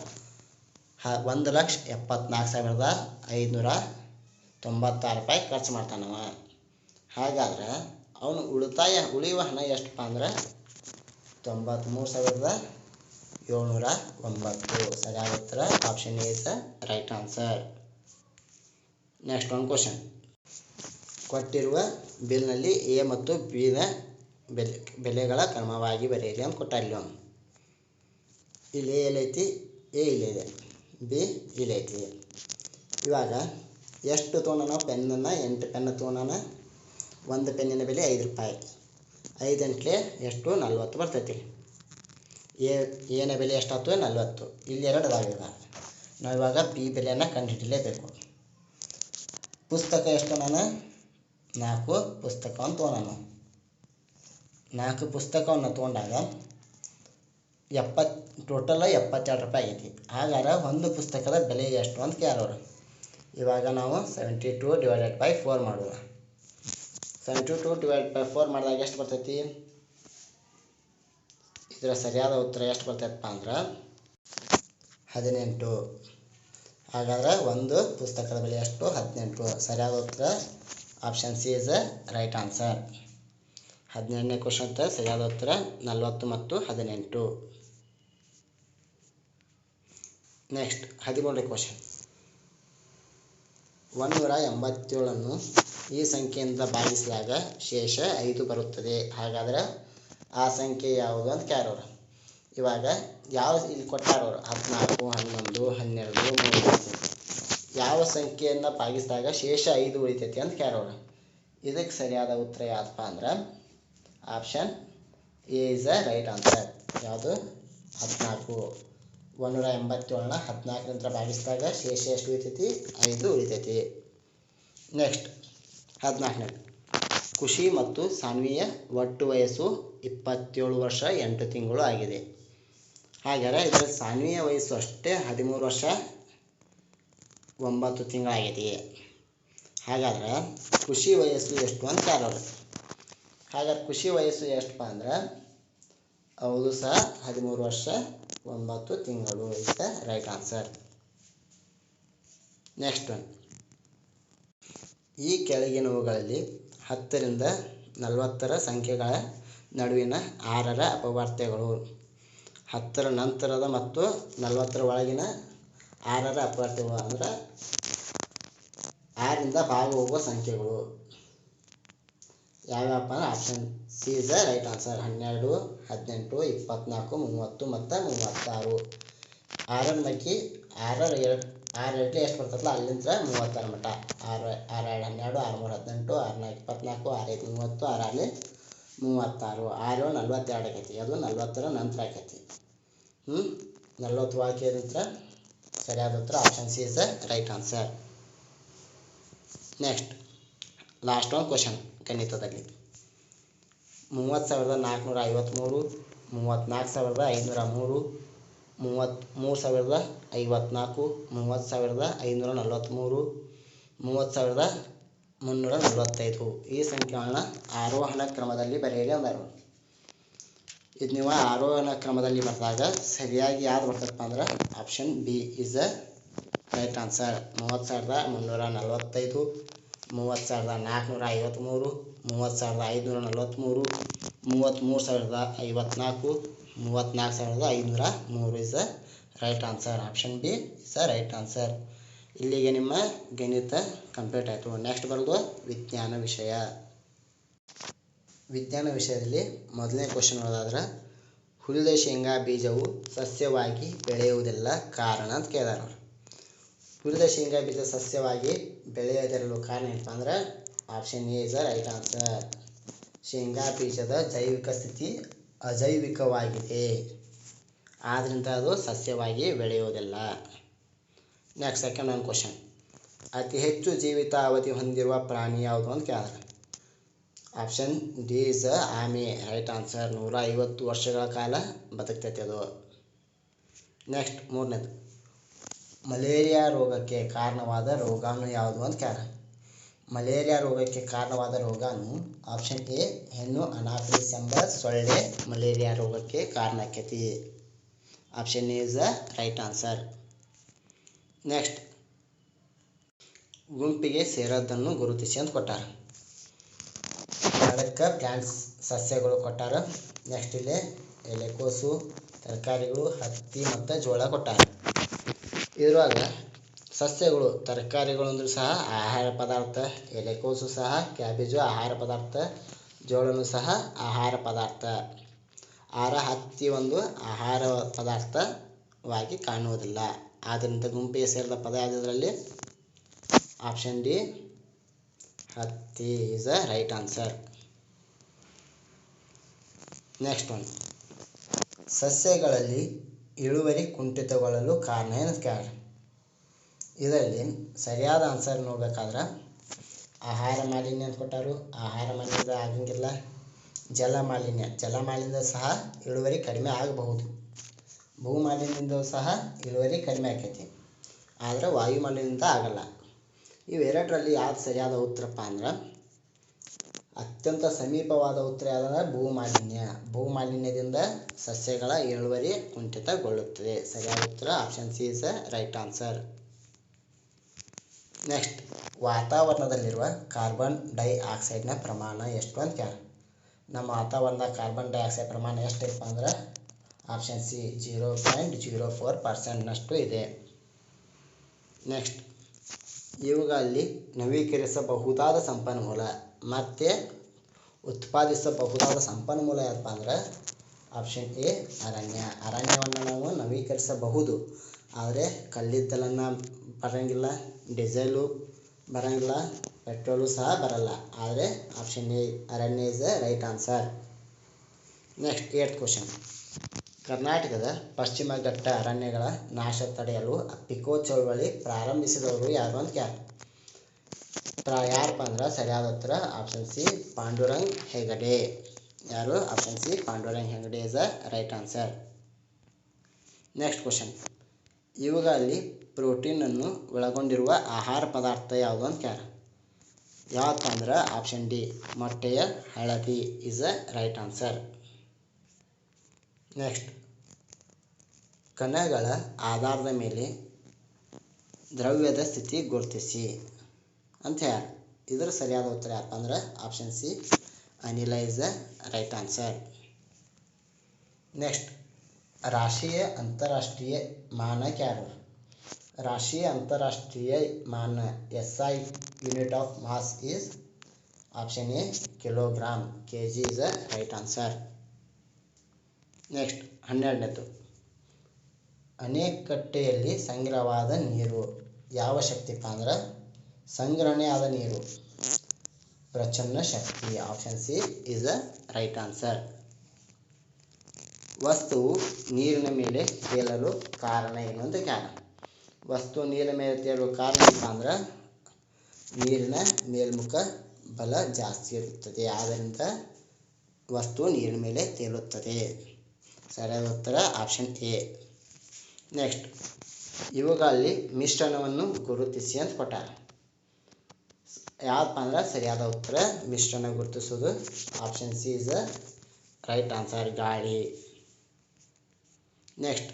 1,74,596 ರೂಪಾಯಿ ಖರ್ಚು ಮಾಡ್ತಾನವ. ಹಾಗಾದ್ರೆ ಅವನು ಉಳಿಯುವ ಹಣ ಎಷ್ಟಪ್ಪ ಅಂದ್ರೆ 93,709. ಸರಿಯಾದ ಉತ್ತರ option A is the right answer. Next ಒಂದು ಕ್ವಶನ್, ಕೊಟ್ಟಿರುವ ಬಿಲ್ನಲ್ಲಿ ಎ ಮತ್ತು ಬಿನ ಬೆಲೆಗಳ ಕ್ರಮವಾಗಿ ಬರೆಯಿರಿ ಅಂತ ಕೊಟ್ಟಾರಿಲ್ಲ. ಇಲ್ಲಿ ಎ ಎಲ್ಲೈತಿ, ಎ ಇಲ್ಲಿದೆ, ಬಿ ಇಲ್ಲೈತಿ. ಇವಾಗ ಎಷ್ಟು ತೊಗೊಂಡಾನ ಪೆನ್ನನ್ನು, 8 ಪೆನ್ ತೊಗೊಂಡಾನ. ಒಂದು ಪೆನ್ನಿನ ಬೆಲೆ 5 ರೂಪಾಯಿ. 5 8 ಎಷ್ಟು 40 ಬರ್ತೈತಿ. ಏನ ಬೆಲೆ ಎಷ್ಟಾಯ್ತು 40. ಇಲ್ಲಿ 2 ಅದಾವ. ನಾವು ಇವಾಗ ಬಿ ಬೆಲೆಯನ್ನು ಕಂಡುಹಿಡಿಯಲೇಬೇಕು. ಪುಸ್ತಕ ಎಷ್ಟು ನಾನು 4 ಪುಸ್ತಕವನ್ನು ತೊಗೊಂಡಾನು. 4 ಪುಸ್ತಕವನ್ನು ತೊಗೊಂಡಾಗ ಟೋಟಲ್ 72 ರೂಪಾಯಿ ಆಗೈತಿ. ಹಾಗಾದ್ರೆ ಒಂದು ಪುಸ್ತಕದ ಬೆಲೆ ಎಷ್ಟು ಅಂತ ಕೇಳೋರು. ಇವಾಗ ನಾವು 72/4 ಮಾಡುವ. 72/4 ಮಾಡಿದಾಗ ಎಷ್ಟು ಬರ್ತೈತಿ, ಇದರ ಸರಿಯಾದ ಉತ್ತರ ಎಷ್ಟು ಬರ್ತೈತಪ್ಪ ಅಂದ್ರೆ 18. ಹಾಗಾದ್ರೆ ಒಂದು ಪುಸ್ತಕದ ಬೆಲೆ ಎಷ್ಟು 18. ಸರಿಯಾದ ಉತ್ತರ option C is the right answer. 17ನೇ ಕ್ವಶನ್ ಅಂತ ಸರಿಯಾದ ಉತ್ತರ 40 ಮತ್ತು 18. ನೆಕ್ಸ್ಟ್ 13ನೇ ಕ್ವಶನ್, 187 ಈ ಸಂಖ್ಯೆಯಿಂದ ಭಾಗಿಸಿದಾಗ ಶೇಷ 5 ಬರುತ್ತದೆ. ಹಾಗಾದ್ರೆ ಆ ಸಂಖ್ಯೆ ಯಾವುದು ಅಂತ ಕೇಳೋರು. ಇವಾಗ ಯಾವ ಇಲ್ಲಿ ಕೊಟ್ಟಾರೋರು 14, 11, 12, 13. ಯಾವ ಸಂಖ್ಯೆಯನ್ನು ಭಾಗಿಸಿದಾಗ ಶೇಷ 5 ಉಳಿತೈತಿ ಅಂತ ಕೇಳೋಣ. ಇದಕ್ಕೆ ಸರಿಯಾದ ಉತ್ತರ ಯಾವುದಪ್ಪ ಅಂದ್ರೆ option A is the right answer. ಯಾವುದು? 14. 187ನ 14ರಿಂದ ಭಾಗಿಸಿದಾಗ ಶೇಷ ಎಷ್ಟು ಉಳಿತೈತಿ? 5 ಉಳಿತೈತಿ. ನೆಕ್ಸ್ಟ್ 14ನೇ, ಖುಷಿ ಮತ್ತು ಸಾನ್ವಿಯ ಒಟ್ಟು ವಯಸ್ಸು 27 ವರ್ಷ 8 ತಿಂಗಳು ಆಗಿದೆ. ಹಾಗಾದರೆ ಇದರಲ್ಲಿ ಸಾನ್ವಿಯ ವಯಸ್ಸು ಅಷ್ಟೇ 13 ವರ್ಷ 9 ತಿಂಗಳಾಗೈತಿ. ಹಾಗಾದ್ರೆ ಖುಷಿ ವಯಸ್ಸು ಎಷ್ಟು ಅಂತ ಕೇಳೋರು. ಹಾಗಾದ್ರೆ ಖುಷಿ ವಯಸ್ಸು ಎಷ್ಟಪ್ಪ ಅಂದ್ರೆ ಹೌದು ಸಹ 13 ವರ್ಷ 9 ತಿಂಗಳು is the right answer. Next one, ಈ ಕೆಳಗಿನವುಗಳಲ್ಲಿ 10ರಿಂದ 40 ಸಂಖ್ಯೆಗಳ ನಡುವಿನ 6ರ ಅಪವರ್ತ್ಯಗಳು. 10ರ ನಂತರದ ಮತ್ತು 40ರ ಒಳಗಿನ 6ರ ಅಪವರ್ತ್ಯಗಳು ಅಂದ್ರೆ 6ರಿಂದ ಭಾಗ ಹೋಗುವ ಸಂಖ್ಯೆಗಳು ಯಾವ್ಯಾವಪ್ಪ ಅಂದ್ರೆ option C is the right answer. 12, 18, 24, 30 ಮತ್ತು 36. 6ರ ಮಕ್ಕಿ 6 2 ಎಷ್ಟು ಬರ್ತದಲ್ಲ ಅಲ್ಲಿಂದ 36 ಮಟ್ಟ. 6 2 12, 6 3 18, 6 4 24, 6 5 30, 6 6 36. 6 42 ಆಕೈತಿ. ಅದು 40ರ ನಂತರ ಆಕೈತಿ. 40 ವಾಕ್ಯ ನಂತರ ಸರಿಯಾದ ಉತ್ತರ option C is the right answer. Next last ಒಂದು ಕ್ವಶನ್ ಗಣಿತದಲ್ಲಿ. 30,453, 34,503, 33,054, 30,543, 30,345 ಈ ಸಂಖ್ಯೆಗಳನ್ನ ಆರೋಹಣ ಕ್ರಮದಲ್ಲಿ ಬರೆಯಿರಿ ಅಂದರು. ಇದು ನೀವು ಆರೋಹಣ ಕ್ರಮದಲ್ಲಿ ಬರೆದಾಗ ಸರಿಯಾಗಿ ಯಾವ್ದು ಬರ್ತದಪ್ಪ ಅಂದ್ರೆ option B is the right answer. 30,345, 30,453, 30,543, 33,054, 34,503 is the right answer. Option B is the right answer. ಇಲ್ಲಿಗೆ ನಿಮ್ಮ ಗಣಿತ ಕಂಪ್ಲೀಟ್ ಆಯಿತು. ನೆಕ್ಸ್ಟ್ ಬರೋದು ವಿಜ್ಞಾನ ವಿಷಯ. ವಿಜ್ಞಾನ ವಿಷಯದಲ್ಲಿ ಮೊದಲನೇ ಕ್ವಶನ್ ಓದಾದ್ರೆ, ಹುರಿದ ಶೇಂಗಾ ಬೀಜವು ಸಸ್ಯವಾಗಿ ಬೆಳೆಯುವುದಿಲ್ಲ ಕಾರಣ ಅಂತ ಕೇಳಿದಾರೆ ಅವರು. ಹುರಿದ ಶೇಂಗಾ ಬೀಜ ಸಸ್ಯವಾಗಿ ಬೆಳೆಯದಿರಲು ಕಾರಣ ಏನಪ್ಪ ಅಂದ್ರೆ option A is the right answer. ಶೇಂಗಾ ಬೀಜದ ಜೈವಿಕ ಸ್ಥಿತಿ ಅಜೈವಿಕವಾಗಿದೆ, ಆದ್ದರಿಂದ ಅದು ಸಸ್ಯವಾಗಿ ಬೆಳೆಯುವುದಿಲ್ಲ. ನೆಕ್ಸ್ಟ್ ಸೆಕೆಂಡ್ ಒಂದು ಕ್ವಶನ್, ಅತಿ ಹೆಚ್ಚು ಜೀವಿತಾವಧಿ ಹೊಂದಿರುವ ಪ್ರಾಣಿ ಯಾವುದು ಅಂತ ಕೇಳಿದ್ರೆ ಆಪ್ಷನ್ ಡಿ ಇಸ್ ಆಮೆ. Right answer. 150 ವರ್ಷಗಳ ಕಾಲ ಬದುಕ್ತೈತೆ ಅದು. ನೆಕ್ಸ್ಟ್ ಮೂರನೇದು, ಮಲೇರಿಯಾ ರೋಗಕ್ಕೆ ಕಾರಣವಾದ ರೋಗಾಣು ಯಾವುದು ಅಂತ ಕೇಳಿದ್ರೆ ಮಲೇರಿಯಾ ರೋಗಕ್ಕೆ ಕಾರಣವಾದ ರೋಗಾಣು ಆಪ್ಷನ್ ಎ ಹೆಣ್ಣು ಅನಾಫಿಲಿಸ್ ಎಂಬ ಸೊಳ್ಳೆ ಮಲೇರಿಯಾ ರೋಗಕ್ಕೆ ಕಾರಣ ಆಕೈತಿ. Option A is the right answer. Next ಗುಂಪಿಗೆ ಸೇರೋದನ್ನು ಗುರುತಿಸಿ ಅಂತ ಕೊಟ್ಟಾರ. ಅದಕ್ಕೆ ಪ್ಲಾಂಟ್ಸ್ ಸಸ್ಯಗಳು ಕೊಟ್ಟಾರ. ನೆಕ್ಸ್ಟ್ ಇಲ್ಲಿ ಎಲೆಕೋಸು, ತರಕಾರಿಗಳು, ಹತ್ತಿ ಮತ್ತು ಜೋಳ ಕೊಟ್ಟಾರ. ಇದ್ರೊಳಗ ಸಸ್ಯಗಳು ತರಕಾರಿಗಳು ಅಂದರೂ ಸಹ ಆಹಾರ ಪದಾರ್ಥ, ಎಲೆಕೋಸು ಸಹ ಕ್ಯಾಬೇಜು ಆಹಾರ ಪದಾರ್ಥ, ಜೋಳನು ಸಹ ಆಹಾರ ಪದಾರ್ಥ. ಹತ್ತಿ ಒಂದು ಆಹಾರ ಪದಾರ್ಥವಾಗಿ ಕಾಣುವುದಿಲ್ಲ. ಆದ್ದರಿಂದ ಗುಂಪಿಗೆ ಸೇರಿದ ಪದ ಯಾವುದರಲ್ಲಿ ಆಪ್ಷನ್ ಡಿ ಹತ್ತಿ is the right answer. Next one, ಸಸ್ಯಗಳಲ್ಲಿ ಇಳುವರಿ ಕುಂಠಿತಗೊಳ್ಳಲು ಕಾರಣ ಏನು ಕೇಳಿ. ಇದರಲ್ಲಿ ಸರಿಯಾದ ಆನ್ಸರ್ ನೋಡಬೇಕಾದ್ರೆ ಆಹಾರ ಮಾಲಿನ್ಯ ಅಂತ ಕೊಟ್ಟರು. ಆಹಾರ ಮಾಲಿನ್ಯದ ಆಗಂಗಿಲ್ಲ. ಜಲಮಾಲಿನ್ಯ ಸಹ ಇಳುವರಿ ಕಡಿಮೆ ಆಗಬಹುದು. ಭೂ ಮಾಲಿನ್ಯದಿಂದ ಸಹ ಇಳುವರಿ ಕಡಿಮೆ ಆಕೈತಿ, ಆದರೆ ವಾಯು ಮಾಲಿನ್ಯದಿಂದ ಆಗಲ್ಲ. ಇವೆರಡರಲ್ಲಿ ಯಾವ್ದು ಸರಿಯಾದ ಉತ್ತರಪ್ಪ ಅಂದ್ರೆ ಅತ್ಯಂತ ಸಮೀಪವಾದ ಉತ್ತರ ಯಾವುದಂದ್ರೆ ಭೂ ಮಾಲಿನ್ಯದಿಂದ ಸಸ್ಯಗಳ ಇಳುವರಿ ಕುಂಠಿತಗೊಳ್ಳುತ್ತದೆ. ಸರಿಯಾದ ಉತ್ತರ option C is right answer. Next, ವಾತಾವರಣದಲ್ಲಿರುವ ಕಾರ್ಬನ್ ಡೈಆಕ್ಸೈಡ್ನ ಪ್ರಮಾಣ ಎಷ್ಟು ಅಂತ ಕೇಳಿ. ನಮ್ಮ ವಾತಾವರಣದ ಕಾರ್ಬನ್ ಡೈಆಕ್ಸೈಡ್ ಪ್ರಮಾಣ ಎಷ್ಟೈತಪ್ಪ ಅಂದ್ರೆ ಆಪ್ಷನ್ ಸಿ 0.04% ಇದೆ. ನೆಕ್ಸ್ಟ್, ಇವುಗಳಲ್ಲಿ ನವೀಕರಿಸಬಹುದಾದ ಸಂಪನ್ಮೂಲ ಮತ್ತು ಉತ್ಪಾದಿಸಬಹುದಾದ ಸಂಪನ್ಮೂಲ ಯಾವಪ್ಪ ಅಂದ್ರೆ ಆಪ್ಷನ್ ಎ ಅರಣ್ಯವನ್ನು ನಾವು ನವೀಕರಿಸಬಹುದು, ಆದರೆ ಕಲ್ಲಿದ್ದಲನ್ನು ಬರೋಂಗಿಲ್ಲ, ಡೀಸೆಲು ಬರೋಂಗಿಲ್ಲ, ಪೆಟ್ರೋಲು ಸಹ ಬರಲ್ಲ. ಆದರೆ ಆಪ್ಷನ್ ಎ ಅರಣ್ಯ is the right answer. Next 8th question. ಕರ್ನಾಟಕದ ಪಶ್ಚಿಮ ಘಟ್ಟ ಅರಣ್ಯಗಳ ನಾಶ ತಡೆಯಲು ಅಪ್ಪಿಕೋ ಚಳವಳಿ ಪ್ರಾರಂಭಿಸಿದವರು ಯಾರು ಅಂತ ಯಾರಪ್ಪ ಅಂದ್ರೆ ಸರಿಯಾದ ಉತ್ತರ ಆಪ್ಷನ್ ಸಿ ಪಾಂಡುರಂಗ್ ಹೆಗಡೆ. ಯಾರು? Option C Pandurang Hegde is the right answer. Next question. ಇವುಗಳಲ್ಲಿ ಪ್ರೋಟೀನನ್ನು ಒಳಗೊಂಡಿರುವ ಆಹಾರ ಪದಾರ್ಥ ಯಾವುದು ಅಂತ ಯಾವಪ್ಪ ಅಂದ್ರೆ ಆಪ್ಷನ್ ಡಿ ಮೊಟ್ಟೆಯ ಹಳದಿ is the right answer. Next, ಕಣಗಳ ಆಧಾರದ ಮೇಲೆ ದ್ರವ್ಯದ ಸ್ಥಿತಿ ಗುರುತಿಸಿ ಅಂತ ಯಾರು? ಇದರ ಸರಿಯಾದ ಉತ್ತರ ಯಾರಪ್ಪ ಅಂದ್ರೆ ಆಪ್ಷನ್ ಸಿ ಅನಿಲ is the right answer. Next, ರಾಷ್ಟ್ರೀಯ ಅಂತಾರಾಷ್ಟ್ರೀಯ ಮಾನಕ ಯಾರು? ರಾಷ್ಟ್ರೀಯ ಅಂತಾರಾಷ್ಟ್ರೀಯ ಮಾನ SI unit of mass is option A kilogram, kg is the right answer. Next 12ನೇದು, ಅಣೆಕಟ್ಟೆಯಲ್ಲಿ ಸಂಗ್ರಹವಾದ ನೀರು ಯಾವ ಶಕ್ತಿಪ್ಪ ಅಂದ್ರೆ ಸಂಗ್ರಹಣೆ ಆದ ನೀರು ಪ್ರಚನ್ನ ಶಕ್ತಿ. Option C is the right answer. ವಸ್ತುವು ನೀರಿನ ಮೇಲೆ ತೇಲಲು ಕಾರಣ ಏನು ಅಂತ ವಸ್ತು ನೀರಿನ ಮೇಲೆ ತೇಲಲು ಕಾರಣ ಏನಪ್ಪ ಅಂದ್ರೆ ನೀರಿನ ಮೇಲ್ಮುಖ ಬಲ ಜಾಸ್ತಿ ಇರುತ್ತದೆ, ಆದ್ದರಿಂದ ವಸ್ತು ನೀರಿನ ಮೇಲೆ ತೇಲುತ್ತದೆ. ಸರಿಯಾದ ಉತ್ತರ ಆಪ್ಷನ್ ಎ. ನೆಕ್ಸ್ಟ್, ಇವುಗಳಲ್ಲಿ ಮಿಶ್ರಣವನ್ನು ಗುರುತಿಸಿ ಅಂತ ಕೊಟ್ಟಾರ. ಯಾವಪ್ಪ ಅಂದ್ರೆ ಸರಿಯಾದ ಉತ್ತರ ಮಿಶ್ರಣ ಗುರುತಿಸೋದು option C is the right answer, ಗಾಳಿ. ನೆಕ್ಸ್ಟ್,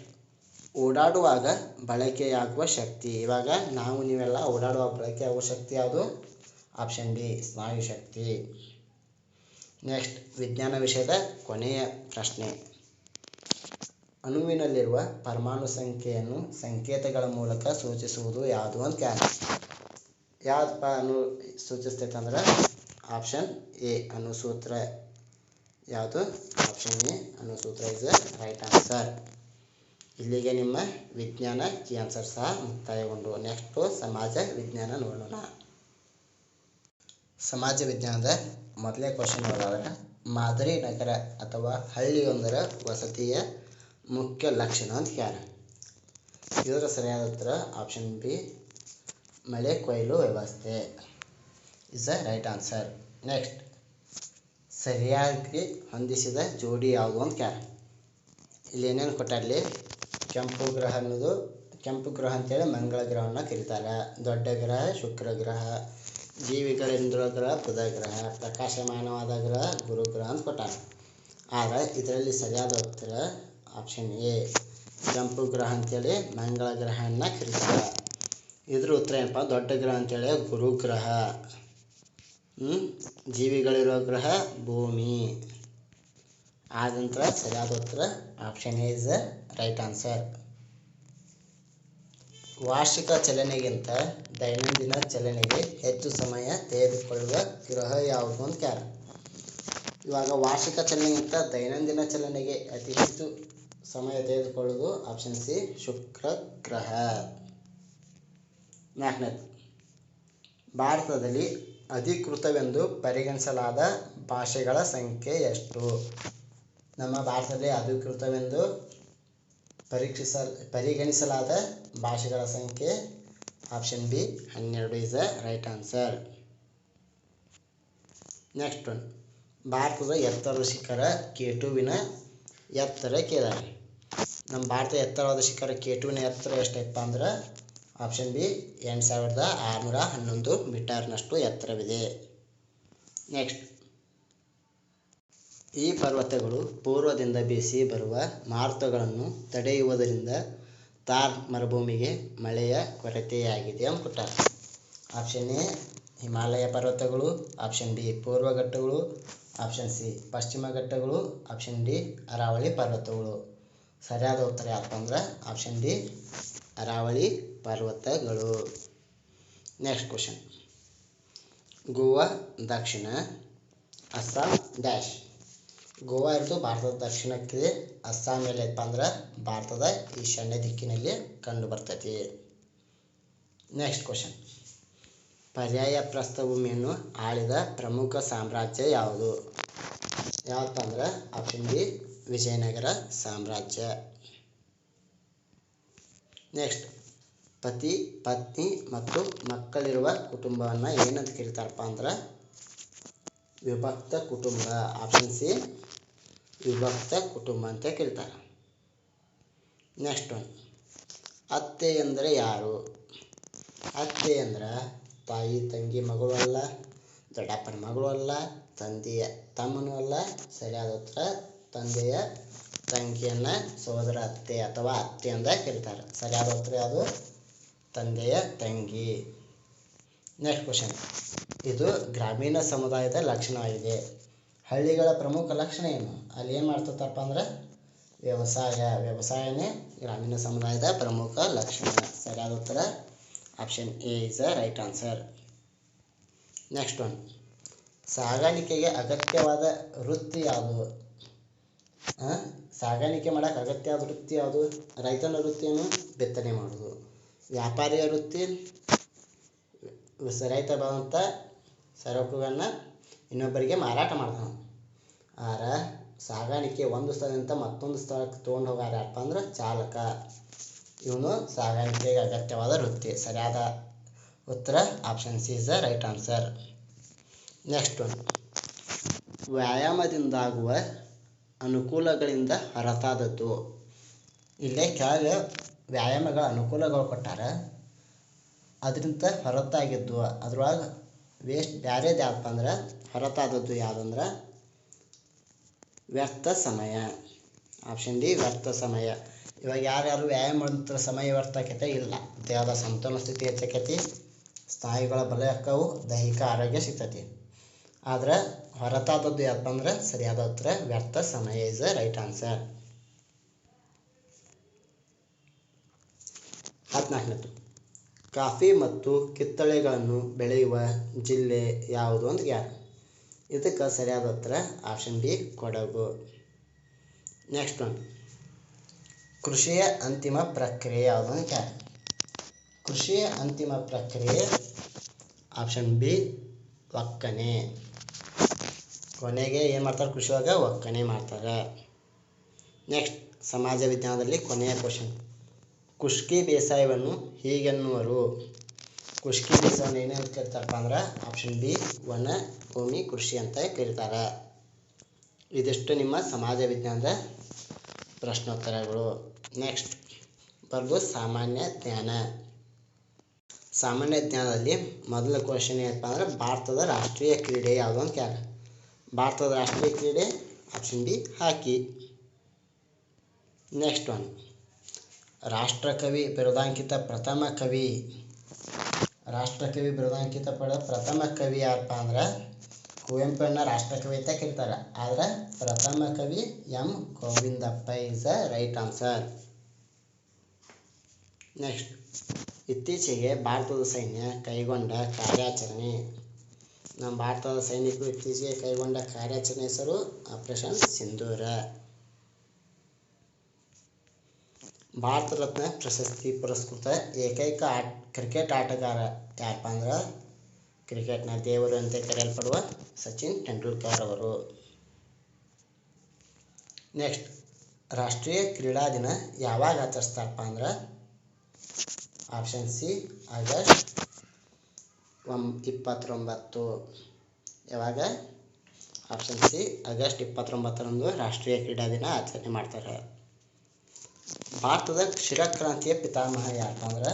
ಓಡಾಡುವಾಗ ಬಳಕೆಯಾಗುವ ಶಕ್ತಿ. ಇವಾಗ ನಾವು ನೀವೆಲ್ಲ ಓಡಾಡುವಾಗ ಬಳಕೆಯಾಗುವ ಶಕ್ತಿ ಯಾವುದು? ಆಪ್ಷನ್ ಡಿ ಸ್ನಾಯು ಶಕ್ತಿ. ನೆಕ್ಸ್ಟ್, ವಿಜ್ಞಾನ ವಿಷಯದ ಕೊನೆಯ ಪ್ರಶ್ನೆ. ಅಣುವಿನಲ್ಲಿರುವ ಪರಮಾಣು ಸಂಖ್ಯೆಯನ್ನು ಸಂಕೇತಗಳ ಮೂಲಕ ಸೂಚಿಸುವುದು ಯಾವುದು ಅಂತ ಯಾವ್ದಪ್ಪ ಅಣು ಸೂಚಿಸ್ತೈತೆ ಅಂದ್ರೆ ಆಪ್ಷನ್ ಎ ಅಣುಸೂತ್ರ. ಯಾವುದು? ಆಪ್ಷನ್ ಎ ಅಣುಸೂತ್ರ ಇಸ್ ರೈಟ್ ಆನ್ಸರ್. ಇಲ್ಲಿಗೆ ನಿಮ್ಮ ವಿಜ್ಞಾನ ಕೀ ಆನ್ಸರ್ ಸಹ ಮುಕ್ತಾಯಗೊಂಡು. ನೆಕ್ಸ್ಟು ಸಮಾಜ ವಿಜ್ಞಾನ ನೋಡೋಣ. ಸಮಾಜ ವಿಜ್ಞಾನದ ಮೊದಲನೇ ಕ್ವಶನ್ ನೋಡೋದಾದ್ರೆ, ಮಾದರಿ ನಗರ ಅಥವಾ ಹಳ್ಳಿಯೊಂದರ ವಸತಿಯ ಮುಖ್ಯ ಲಕ್ಷಣ ಅಂತ ಇದರ ಸರಿಯಾದ ಉತ್ತರ ಆಪ್ಷನ್ ಬಿ ಮಳೆ ಕೊಯ್ಲು ವ್ಯವಸ್ಥೆ is the right answer. Next, ಸರಿಯಾಗಿ ಹೊಂದಿಸಿದ ಜೋಡಿ ಯಾವುದು ಅಂತ ಇಲ್ಲಿ ಏನೇನು ಕೊಟ್ಟಾರಲ್ಲಿ ಕೆಂಪು ಗ್ರಹ ಅನ್ನೋದು ಕೆಂಪು ಗ್ರಹ ಅಂತೇಳಿ ಮಂಗಳ ಗ್ರಹವನ್ನು ಕರೀತಾರೆ. ದೊಡ್ಡ ಗ್ರಹ ಶುಕ್ರ ಗ್ರಹ, ಜೀವಿಗಳಿಂದ ಗ್ರಹ ಬುಧ ಗ್ರಹ, ಪ್ರಕಾಶಮಾನವಾದ ಗ್ರಹ ಗುರು ಗ್ರಹ ಅಂತ ಕೊಟ್ಟಾರೆ. ಆದರೆ ಇದರಲ್ಲಿ ಸರಿಯಾದ ಉತ್ತರ ಆಪ್ಷನ್ ಎ ಕೆಂಪು ಗ್ರಹ ಅಂತೇಳಿ ಮಂಗಳ ಗ್ರಹವನ್ನು ಕರೀತಾರೆ. ಇದ್ರ ಉತ್ತರ ಏನಪ್ಪ ದೊಡ್ಡ ಗ್ರಹ ಅಂತೇಳಿ ಗುರು ಗ್ರಹ, ಜೀವಿಗಳಿರೋ ಗ್ರಹ ಭೂಮಿ. ಆದಂತರ ಸರಿಯಾದ ಉತ್ತರ option A is right answer. ವಾರ್ಷಿಕ ಚಲನೆಗಿಂತ ದೈನಂದಿನ ಚಲನೆಗೆ ಹೆಚ್ಚು ಸಮಯ ತೆಗೆದುಕೊಳ್ಳುವ ಗ್ರಹ ಯಾವುದು ಅಂತ ಇವಾಗ ವಾರ್ಷಿಕ ಚಲನೆಗಿಂತ ದೈನಂದಿನ ಚಲನೆಗೆ ಅತಿ ಹೆಚ್ಚು ಸಮಯ ತೆಗೆದುಕೊಳ್ಳುವುದು ಆಪ್ಷನ್ ಸಿ ಶುಕ್ರ ಗ್ರಹ. 4ನೇದು, ಭಾರತದಲ್ಲಿ ಅಧಿಕೃತವೆಂದು ಪರಿಗಣಿಸಲಾದ ಭಾಷೆಗಳ ಸಂಖ್ಯೆ ಎಷ್ಟು? ನಮ್ಮ ಭಾರತದಲ್ಲಿ ಅಧಿಕೃತವೆಂದು ಪರಿಗಣಿಸಲಾದ ಭಾಷೆಗಳ ಸಂಖ್ಯೆ option B 12 is the right answer. Next one, ಭಾರತದ ಎತ್ತರದ ಶಿಖರ ಕೇಟುವಿನ ಎತ್ತರ ಕೇಳಿದಾರೆ. ನಮ್ಮ ಭಾರತದ ಎತ್ತರವಾದ ಶಿಖರ ಕೇಟುವಿನ ಎತ್ತರ ಎಷ್ಟೈತಪ್ಪ ಅಂದ್ರೆ ಆಪ್ಷನ್ ಬಿ 8611 ಮೀಟರ್ನಷ್ಟು ಎತ್ತರವಿದೆ. ನೆಕ್ಸ್ಟ್, ಈ ಪರ್ವತಗಳು ಪೂರ್ವದಿಂದ ಬೀಸಿ ಬರುವ ಮಾರುತಗಳನ್ನು ತಡೆಯುವುದರಿಂದ ಥಾರ್ ಮರುಭೂಮಿಗೆ ಮಳೆಯ ಕೊರತೆಯಾಗಿದೆ ಅಂತ ಕೊಟ್ಟಾರೆ. ಆಪ್ಷನ್ ಎ ಹಿಮಾಲಯ ಪರ್ವತಗಳು, ಆಪ್ಷನ್ ಬಿ ಪೂರ್ವ ಘಟ್ಟಗಳು, ಆಪ್ಷನ್ ಸಿ ಪಶ್ಚಿಮ ಘಟ್ಟಗಳು, ಆಪ್ಷನ್ ಡಿ ಅರಾವಳಿ ಪರ್ವತಗಳು. ಸರಿಯಾದ ಉತ್ತರ ಯಾಕಪ್ಪ ಅಂದ್ರೆ ಆಪ್ಷನ್ ಡಿ ಅರಾವಳಿ ಪರ್ವತಗಳು. ನೆಕ್ಸ್ಟ್ ಕ್ವಶನ್, ಗೋವಾ, ದಕ್ಷಿಣ ಅಸ್ಸಾಂ ಡ್ಯಾಶ್ ಗೋವಾ ಇರೋದು ಭಾರತದ ದಕ್ಷಿಣಕ್ಕಿದೆ. ಅಸ್ಸಾಂ ಎಲ್ಲೈತಪ್ಪ ಅಂದ್ರೆ ಭಾರತದ ಈಶಾನ್ಯ ದಿಕ್ಕಿನಲ್ಲಿ ಕಂಡು ಬರ್ತೈತಿ. ನೆಕ್ಸ್ಟ್ ಕ್ವಶನ್, ಪರ್ಯಾಯ ಪ್ರಸ್ಥಭೂಮಿಯನ್ನು ಆಳಿದ ಪ್ರಮುಖ ಸಾಮ್ರಾಜ್ಯ ಯಾವುದು? ಯಾವಪ್ಪ ಅಂದ್ರೆ ಆಪ್ಷನ್ ಬಿ ವಿಜಯನಗರ ಸಾಮ್ರಾಜ್ಯ. ನೆಕ್ಸ್ಟ್, ಪತಿ ಪತ್ನಿ ಮತ್ತು ಮಕ್ಕಳಿರುವ ಕುಟುಂಬವನ್ನು ಏನಂತ ಕರೀತಾರಪ್ಪ ಅಂದ್ರೆ ವಿಭಕ್ತ ಕುಟುಂಬ. ಆಪ್ಷನ್ ಸಿ ವಿಭಕ್ತ ಕುಟುಂಬ ಅಂತ ಕರೀತಾರೆ. ನೆಕ್ಸ್ಟ್ ಒನ್, ಅತ್ತೆ ಎಂದರೆ ಯಾರು? ಅತ್ತೆ ಅಂದ್ರೆ ತಾಯಿ ತಂಗಿ ಮಗಳು ಅಲ್ಲ, ದೊಡ್ಡಪ್ಪನ ಮಗಳು ಅಲ್ಲ, ತಂದೆಯ ತಮ್ಮನೂ ಅಲ್ಲ. ಸರಿಯಾದ ಉತ್ತರ ತಂದೆಯ ತಂಗಿಯನ್ನು ಸಹೋದರ ಅತ್ತೆ ಅಥವಾ ಅತ್ತೆ ಅಂತ ಕರೀತಾರೆ. ಸರಿಯಾದ ಉತ್ತರ ಯಾವುದು? ತಂದೆಯ ತಂಗಿ. ನೆಕ್ಸ್ಟ್ ಕ್ವಶನ್, ಇದು ಗ್ರಾಮೀಣ ಸಮುದಾಯದ ಲಕ್ಷಣವಾಗಿದೆ. ಹಳ್ಳಿಗಳ ಪ್ರಮುಖ ಲಕ್ಷಣ ಏನು? ಅಲ್ಲಿ ಏನು ಮಾಡ್ತಿರ್ತಾರಪ್ಪ ಅಂದ್ರೆ ವ್ಯವಸಾಯನೇ ಗ್ರಾಮೀಣ ಸಮುದಾಯದ ಪ್ರಮುಖ ಲಕ್ಷಣ. ಸರಿಯಾದ ಉತ್ತರ option A is the right answer. Next one, ಸಾಗಾಣಿಕೆಗೆ ಅಗತ್ಯವಾದ ವೃತ್ತಿ ಯಾವುದು? ಸಾಗಾಣಿಕೆ ಮಾಡೋಕೆ ಅಗತ್ಯವಾದ ವೃತ್ತಿ ಯಾವುದು? ರೈತನ ವೃತ್ತಿಯನ್ನು ಬಿತ್ತನೆ ಮಾಡೋದು. ವ್ಯಾಪಾರಿಯ ವೃತ್ತಿ ರೈತ ಬಂದಂಥ ಸರಕುಗಳನ್ನು ಇನ್ನೊಬ್ಬರಿಗೆ ಮಾರಾಟ ಮಾಡ್ತಾನೆ. ಆದ್ರೆ ಸಾಗಾಣಿಕೆ ಒಂದು ಸ್ಥಳದಿಂದ ಮತ್ತೊಂದು ಸ್ಥಳಕ್ಕೆ ತೊಗೊಂಡು ಹೋಗಾರ ಯಾರಪ್ಪ ಅಂದ್ರೆ ಚಾಲಕ. ಇವನು ಸಾಗಾಣಿಕೆಗೆ ಅಗತ್ಯವಾದ ವೃತ್ತಿ. ಸರಿಯಾದ ಉತ್ತರ option C is the right answer. Next one, ವ್ಯಾಯಾಮದಿಂದಾಗುವ ಅನುಕೂಲಗಳಿಂದ ಹೊರತಾದದ್ದು. ಇಲ್ಲೇ ಕೆಳಗೆ ವ್ಯಾಯಾಮಗಳ ಅನುಕೂಲಗಳು ಕೊಟ್ಟಾರ, ಅದರಿಂದ ಹೊರತಾಗಿದ್ದು ಅದ್ರೊಳಗೆ ಬೇರೆದು ಯಾವಪ್ಪ ಅಂದ್ರೆ ಹೊರತಾದದ್ದು ಯಾವುದಂದ್ರೆ ವ್ಯರ್ಥ ಸಮಯ. ಆಪ್ಷನ್ ಡಿ ವ್ಯರ್ಥ ಸಮಯ. ಇವಾಗ ಯಾರ್ಯಾರು ವ್ಯಾಯಾಮ ಮಾಡಿದ ಸಮಯ ವ್ಯರ್ಥ ಆಕೈತೆ? ಇಲ್ಲ. ದೇಹದ ಸಮತೋಲನ ಸ್ಥಿತಿ ಹೆಚ್ಚಾಕೈತಿ, ಸ್ನಾಯುಗಳ ಬಲ ಆಕ್ಕವು, ದೈಹಿಕ ಆರೋಗ್ಯ ಸಿಗ್ತೈತಿ. ಆದ್ರೆ ಹೊರತಾದದ್ದು ಯಾವಪ್ಪ ಅಂದ್ರೆ ಸರಿಯಾದ ಉತ್ತರ ವ್ಯರ್ಥ ಸಮಯ ಇಸ್ ದ ರೈಟ್ ಆನ್ಸರ್. 14ನೇದು, ಕಾಫಿ ಮತ್ತು ಕಿತ್ತಳೆಗಳನ್ನು ಬೆಳೆಯುವ ಜಿಲ್ಲೆ ಯಾವುದು ಅಂತ ಯಾರು? ಇದಕ್ಕೆ ಸರಿಯಾದ ಉತ್ತರ option B Kodagu. Next one, ಕೃಷಿಯ ಅಂತಿಮ ಪ್ರಕ್ರಿಯೆ ಯಾವುದು ಅಂತ ಯಾರು? ಕೃಷಿಯ ಅಂತಿಮ ಪ್ರಕ್ರಿಯೆ ಆಪ್ಷನ್ ಬಿ ಒಕ್ಕಣೆ. ಕೊನೆಗೆ ಏನು ಮಾಡ್ತಾರೆ? ಕೃಷಿಯಾಗ ಒಕ್ಕಣೆ ಮಾಡ್ತಾರೆ. ನೆಕ್ಸ್ಟ್, ಸಮಾಜ ವಿಜ್ಞಾನದಲ್ಲಿ ಕೊನೆಯ ಕ್ವಶನ್, ಖುಷ್ಕಿ ಬೇಸಾಯವನ್ನು ಹೀಗೆನ್ನುವರು. ಖುಷ್ಕಿ ಬೇಸಾಯವನ್ನು ಏನೇನು ಕರೀತಾರಪ್ಪ ಅಂದ್ರೆ ಆಪ್ಷನ್ ಬಿ ವನ ಭೂಮಿ ಕೃಷಿ ಅಂತ ಕರೀತಾರೆ. ಇದಿಷ್ಟು ನಿಮ್ಮ ಸಮಾಜ ವಿಜ್ಞಾನದ ಪ್ರಶ್ನೋತ್ತರಗಳು. ನೆಕ್ಸ್ಟ್ ಬರೋದು ಸಾಮಾನ್ಯ ಜ್ಞಾನ. ಸಾಮಾನ್ಯ ಜ್ಞಾನದಲ್ಲಿ ಮೊದಲ ಕ್ವಶನ್ ಏನಪ್ಪ ಅಂದ್ರೆ ಭಾರತದ ರಾಷ್ಟ್ರೀಯ ಕ್ರೀಡೆ ಯಾವುದು ಅಂತ ಯಾರು? ಭಾರತದ ರಾಷ್ಟ್ರೀಯ ಕ್ರೀಡೆ ಆಪ್ಷನ್ ಬಿ ಹಾಕಿ. ನೆಕ್ಸ್ಟ್ ಒನ್, ರಾಷ್ಟ್ರಕವಿ ಬಿರುದಾಂಕಿತ ಪ್ರಥಮ ಕವಿ. ರಾಷ್ಟ್ರಕವಿ ಬಿರುದಾಂಕಿತ ಪ್ರಥಮ ಕವಿ ಯಾರಪ್ಪ ಅಂದ್ರೆ ಕುವೆಂಪುನ ರಾಷ್ಟ್ರಕವಿ ಅಂತ ಕರೀತಾರೆ. ಆದ್ರೆ ಪ್ರಥಮ ಕವಿ M Govindappa is the right answer. Next, ಇತ್ತೀಚೆಗೆ ಭಾರತದ ಸೈನ್ಯ ಕೈಗೊಂಡ ಕಾರ್ಯಾಚರಣೆ. ನಮ್ಮ ಭಾರತದ ಸೈನಿಕರು ಇತ್ತೀಚೆಗೆ ಕೈಗೊಂಡ ಕಾರ್ಯಾಚರಣೆ ಹೆಸರು ಆಪರೇಷನ್ ಸಿಂಧೂರ. ಭಾರತ ರತ್ನ ಪ್ರಶಸ್ತಿ ಪುರಸ್ಕೃತ ಏಕೈಕ ಕ್ರಿಕೆಟ್ ಆಟಗಾರ ಯಾರಪ್ಪ ಅಂದ್ರೆ ಕ್ರಿಕೆಟ್ನ ದೇವರು ಅಂತ ಕರೆಯಲ್ಪಡುವ ಸಚಿನ್ ತೆಂಡೂಲ್ಕರ್ ಅವರು. ನೆಕ್ಸ್ಟ್, ರಾಷ್ಟ್ರೀಯ ಕ್ರೀಡಾ ದಿನ ಯಾವಾಗ ಆಚರಿಸ್ತಾರಪ್ಪ ಅಂದ್ರೆ ಆಪ್ಷನ್ ಸಿ ಆಗಸ್ಟ್ 29. ಯಾವಾಗ? ಆಪ್ಷನ್ ಸಿ ಆಗಸ್ಟ್ 29ರಂದು ರಾಷ್ಟ್ರೀಯ ಕ್ರೀಡಾ ದಿನ ಆಚರಣೆ ಮಾಡ್ತಾರೆ. ಭಾರತದ ಕ್ಷೀರಕ್ರಾಂತಿಯ ಪಿತಾಮಹ ಯಾರಪ್ಪ ಅಂದ್ರೆ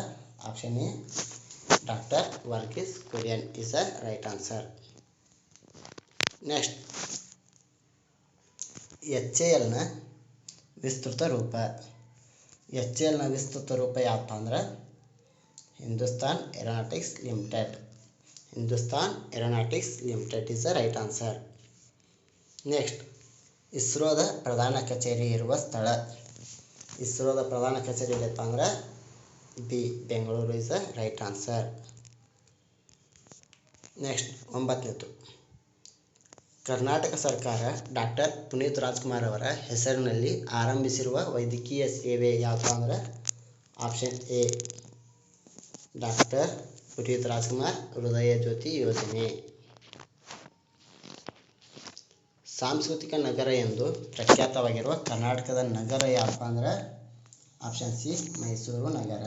option A doctor Varghese Kurien is the right answer. Next, HALನ ವಿಸ್ತೃತ ರೂಪ. HALನ ವಿಸ್ತೃತ ರೂಪ ಯಾವಪ್ಪ ಅಂದ್ರೆ Hindustan Aeronautics Limited. Hindustan Aeronautics Limited is the right answer. Next, ಇಸ್ರೋದ ಪ್ರಧಾನ ಕಚೇರಿ ಇರುವ ಸ್ಥಳ. ಇಸ್ರೋದ ಪ್ರಧಾನ ಕಚೇರಿ ಎಲ್ಲಪ್ಪ ಅಂದ್ರೆ B Bengaluru is the right answer. Next 9ನೇದು, ಕರ್ನಾಟಕ ಸರ್ಕಾರ ಡಾಕ್ಟರ್ ಪುನೀತ್ ರಾಜ್ಕುಮಾರ್ ಅವರ ಹೆಸರಿನಲ್ಲಿ ಆರಂಭಿಸಿರುವ ವೈದ್ಯಕೀಯ ಸೇವೆ ಯಾವುದು ಅಂದ್ರೆ option A doctor Puneeth Rajkumar ಹೃದಯ ಜ್ಯೋತಿ ಯೋಜನೆ. ಸಾಂಸ್ಕೃತಿಕ ನಗರ ಎಂದು ಪ್ರಖ್ಯಾತವಾಗಿರುವ ಕರ್ನಾಟಕದ ನಗರ ಯಾವಪ್ಪ ಅಂದ್ರೆ ಆಪ್ಷನ್ ಸಿ ಮೈಸೂರು ನಗರ.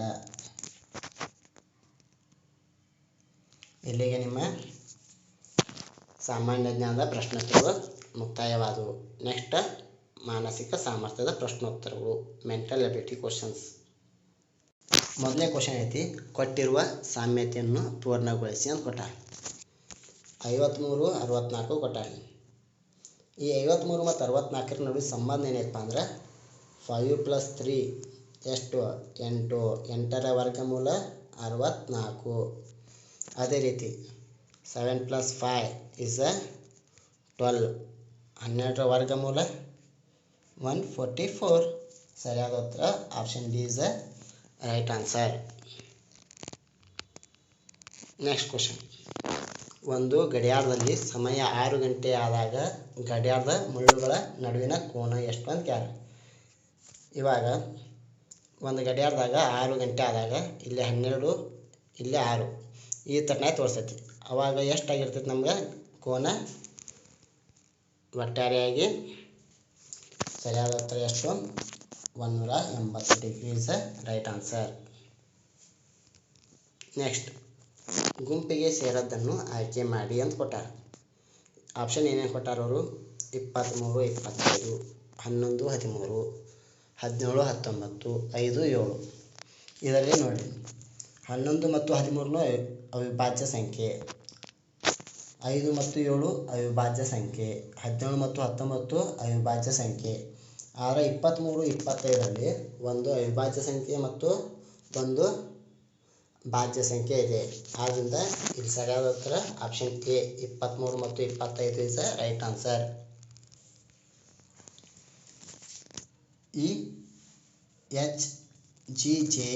ಇಲ್ಲಿಗೆ ನಿಮ್ಮ ಸಾಮಾನ್ಯ ಜ್ಞಾನದ ಪ್ರಶ್ನೋತ್ತರಗಳು ಮುಕ್ತಾಯವಾದವು. ನೆಕ್ಸ್ಟ್ ಮಾನಸಿಕ ಸಾಮರ್ಥ್ಯದ ಪ್ರಶ್ನೋತ್ತರಗಳು, ಮೆಂಟಲ್ ಎಬಿಲಿಟಿ ಕ್ವಶನ್ಸ್. ಮೊದಲನೇ ಕ್ವಶನ್ ಐತಿ, ಕೊಟ್ಟಿರುವ ಸಾಮ್ಯತೆಯನ್ನು ಪೂರ್ಣಗೊಳಿಸಿ ಅಂತ ಕೊಟ್ಟಾರ. 53 64 ಕೊಟ್ಟಾರ. ಈ 53 ಮತ್ತು 64 ನಡುವೆ ಸಂಬಂಧ ಏನೈತಪ್ಪ ಅಂದ್ರೆ 5 + 3 ಎಷ್ಟು 8, 8ರ ವರ್ಗಮೂಲ 64. ಅದೇ ರೀತಿ 7 + 5 is 12, 12ರ ವರ್ಗಮೂಲ 144. ಸರಿಯಾದ ಉತ್ತರ option D is right answer. Next question, ಒಂದು ಗಡಿಯಾರದಲ್ಲಿ ಸಮಯ 6 ಗಂಟೆ ಆದಾಗ ಗಡಿಯಾರದ ಮುಳ್ಳುಗಳ ನಡುವಿನ ಕೋನ ಎಷ್ಟು ಅಂತ ಕೇಳ. ಇವಾಗ ಒಂದು ಗಡಿಯಾರದಾಗ 6 ಗಂಟೆ ಆದಾಗ ಇಲ್ಲಿ 12, ಇಲ್ಲಿ 6 ಈ ಥರನೇ ತೋರಿಸ್ತೈತಿ. ಅವಾಗ ಎಷ್ಟಾಗಿರ್ತೈತಿ ನಮ್ಗೆ ಕೋನ ಒಟ್ಟಾರೆಯಾಗಿ? ಸರಿಯಾದ ಉತ್ತರ ಎಷ್ಟು 180 degree is right answer. Next, ಗುಂಪಿಗೆ ಸೇರದ್ದನ್ನು ಆಯ್ಕೆ ಮಾಡಿ ಅಂತ ಕೊಟ್ಟಾರ. ಆಪ್ಷನ್ ಏನೇನು ಕೊಟ್ಟಾರ ಅವರು? 23 25, 11 13, 17 19, 5 7. ಇದರಲ್ಲಿ ನೋಡಿ 11 ಮತ್ತು 13 ಅವಿಭಾಜ್ಯ ಸಂಖ್ಯೆ, 5 ಮತ್ತು 7 ಅವಿಭಾಜ್ಯ ಸಂಖ್ಯೆ, 17 ಮತ್ತು 19 ಅವಿಭಾಜ್ಯ ಸಂಖ್ಯೆ. ಆದರೆ 23 25ರಲ್ಲಿ ಒಂದು ಅವಿಭಾಜ್ಯ ಸಂಖ್ಯೆ ಮತ್ತು ಒಂದು ಭಾಜ್ಯ ಸಂಖ್ಯೆ ಇದೆ. ಆದ್ದರಿಂದ ಇಲ್ಲಿ ಸರಿಯಾದ ಉತ್ತರ ಆಪ್ಷನ್ ಎ 23 ಮತ್ತು 25 is right answer. E H G J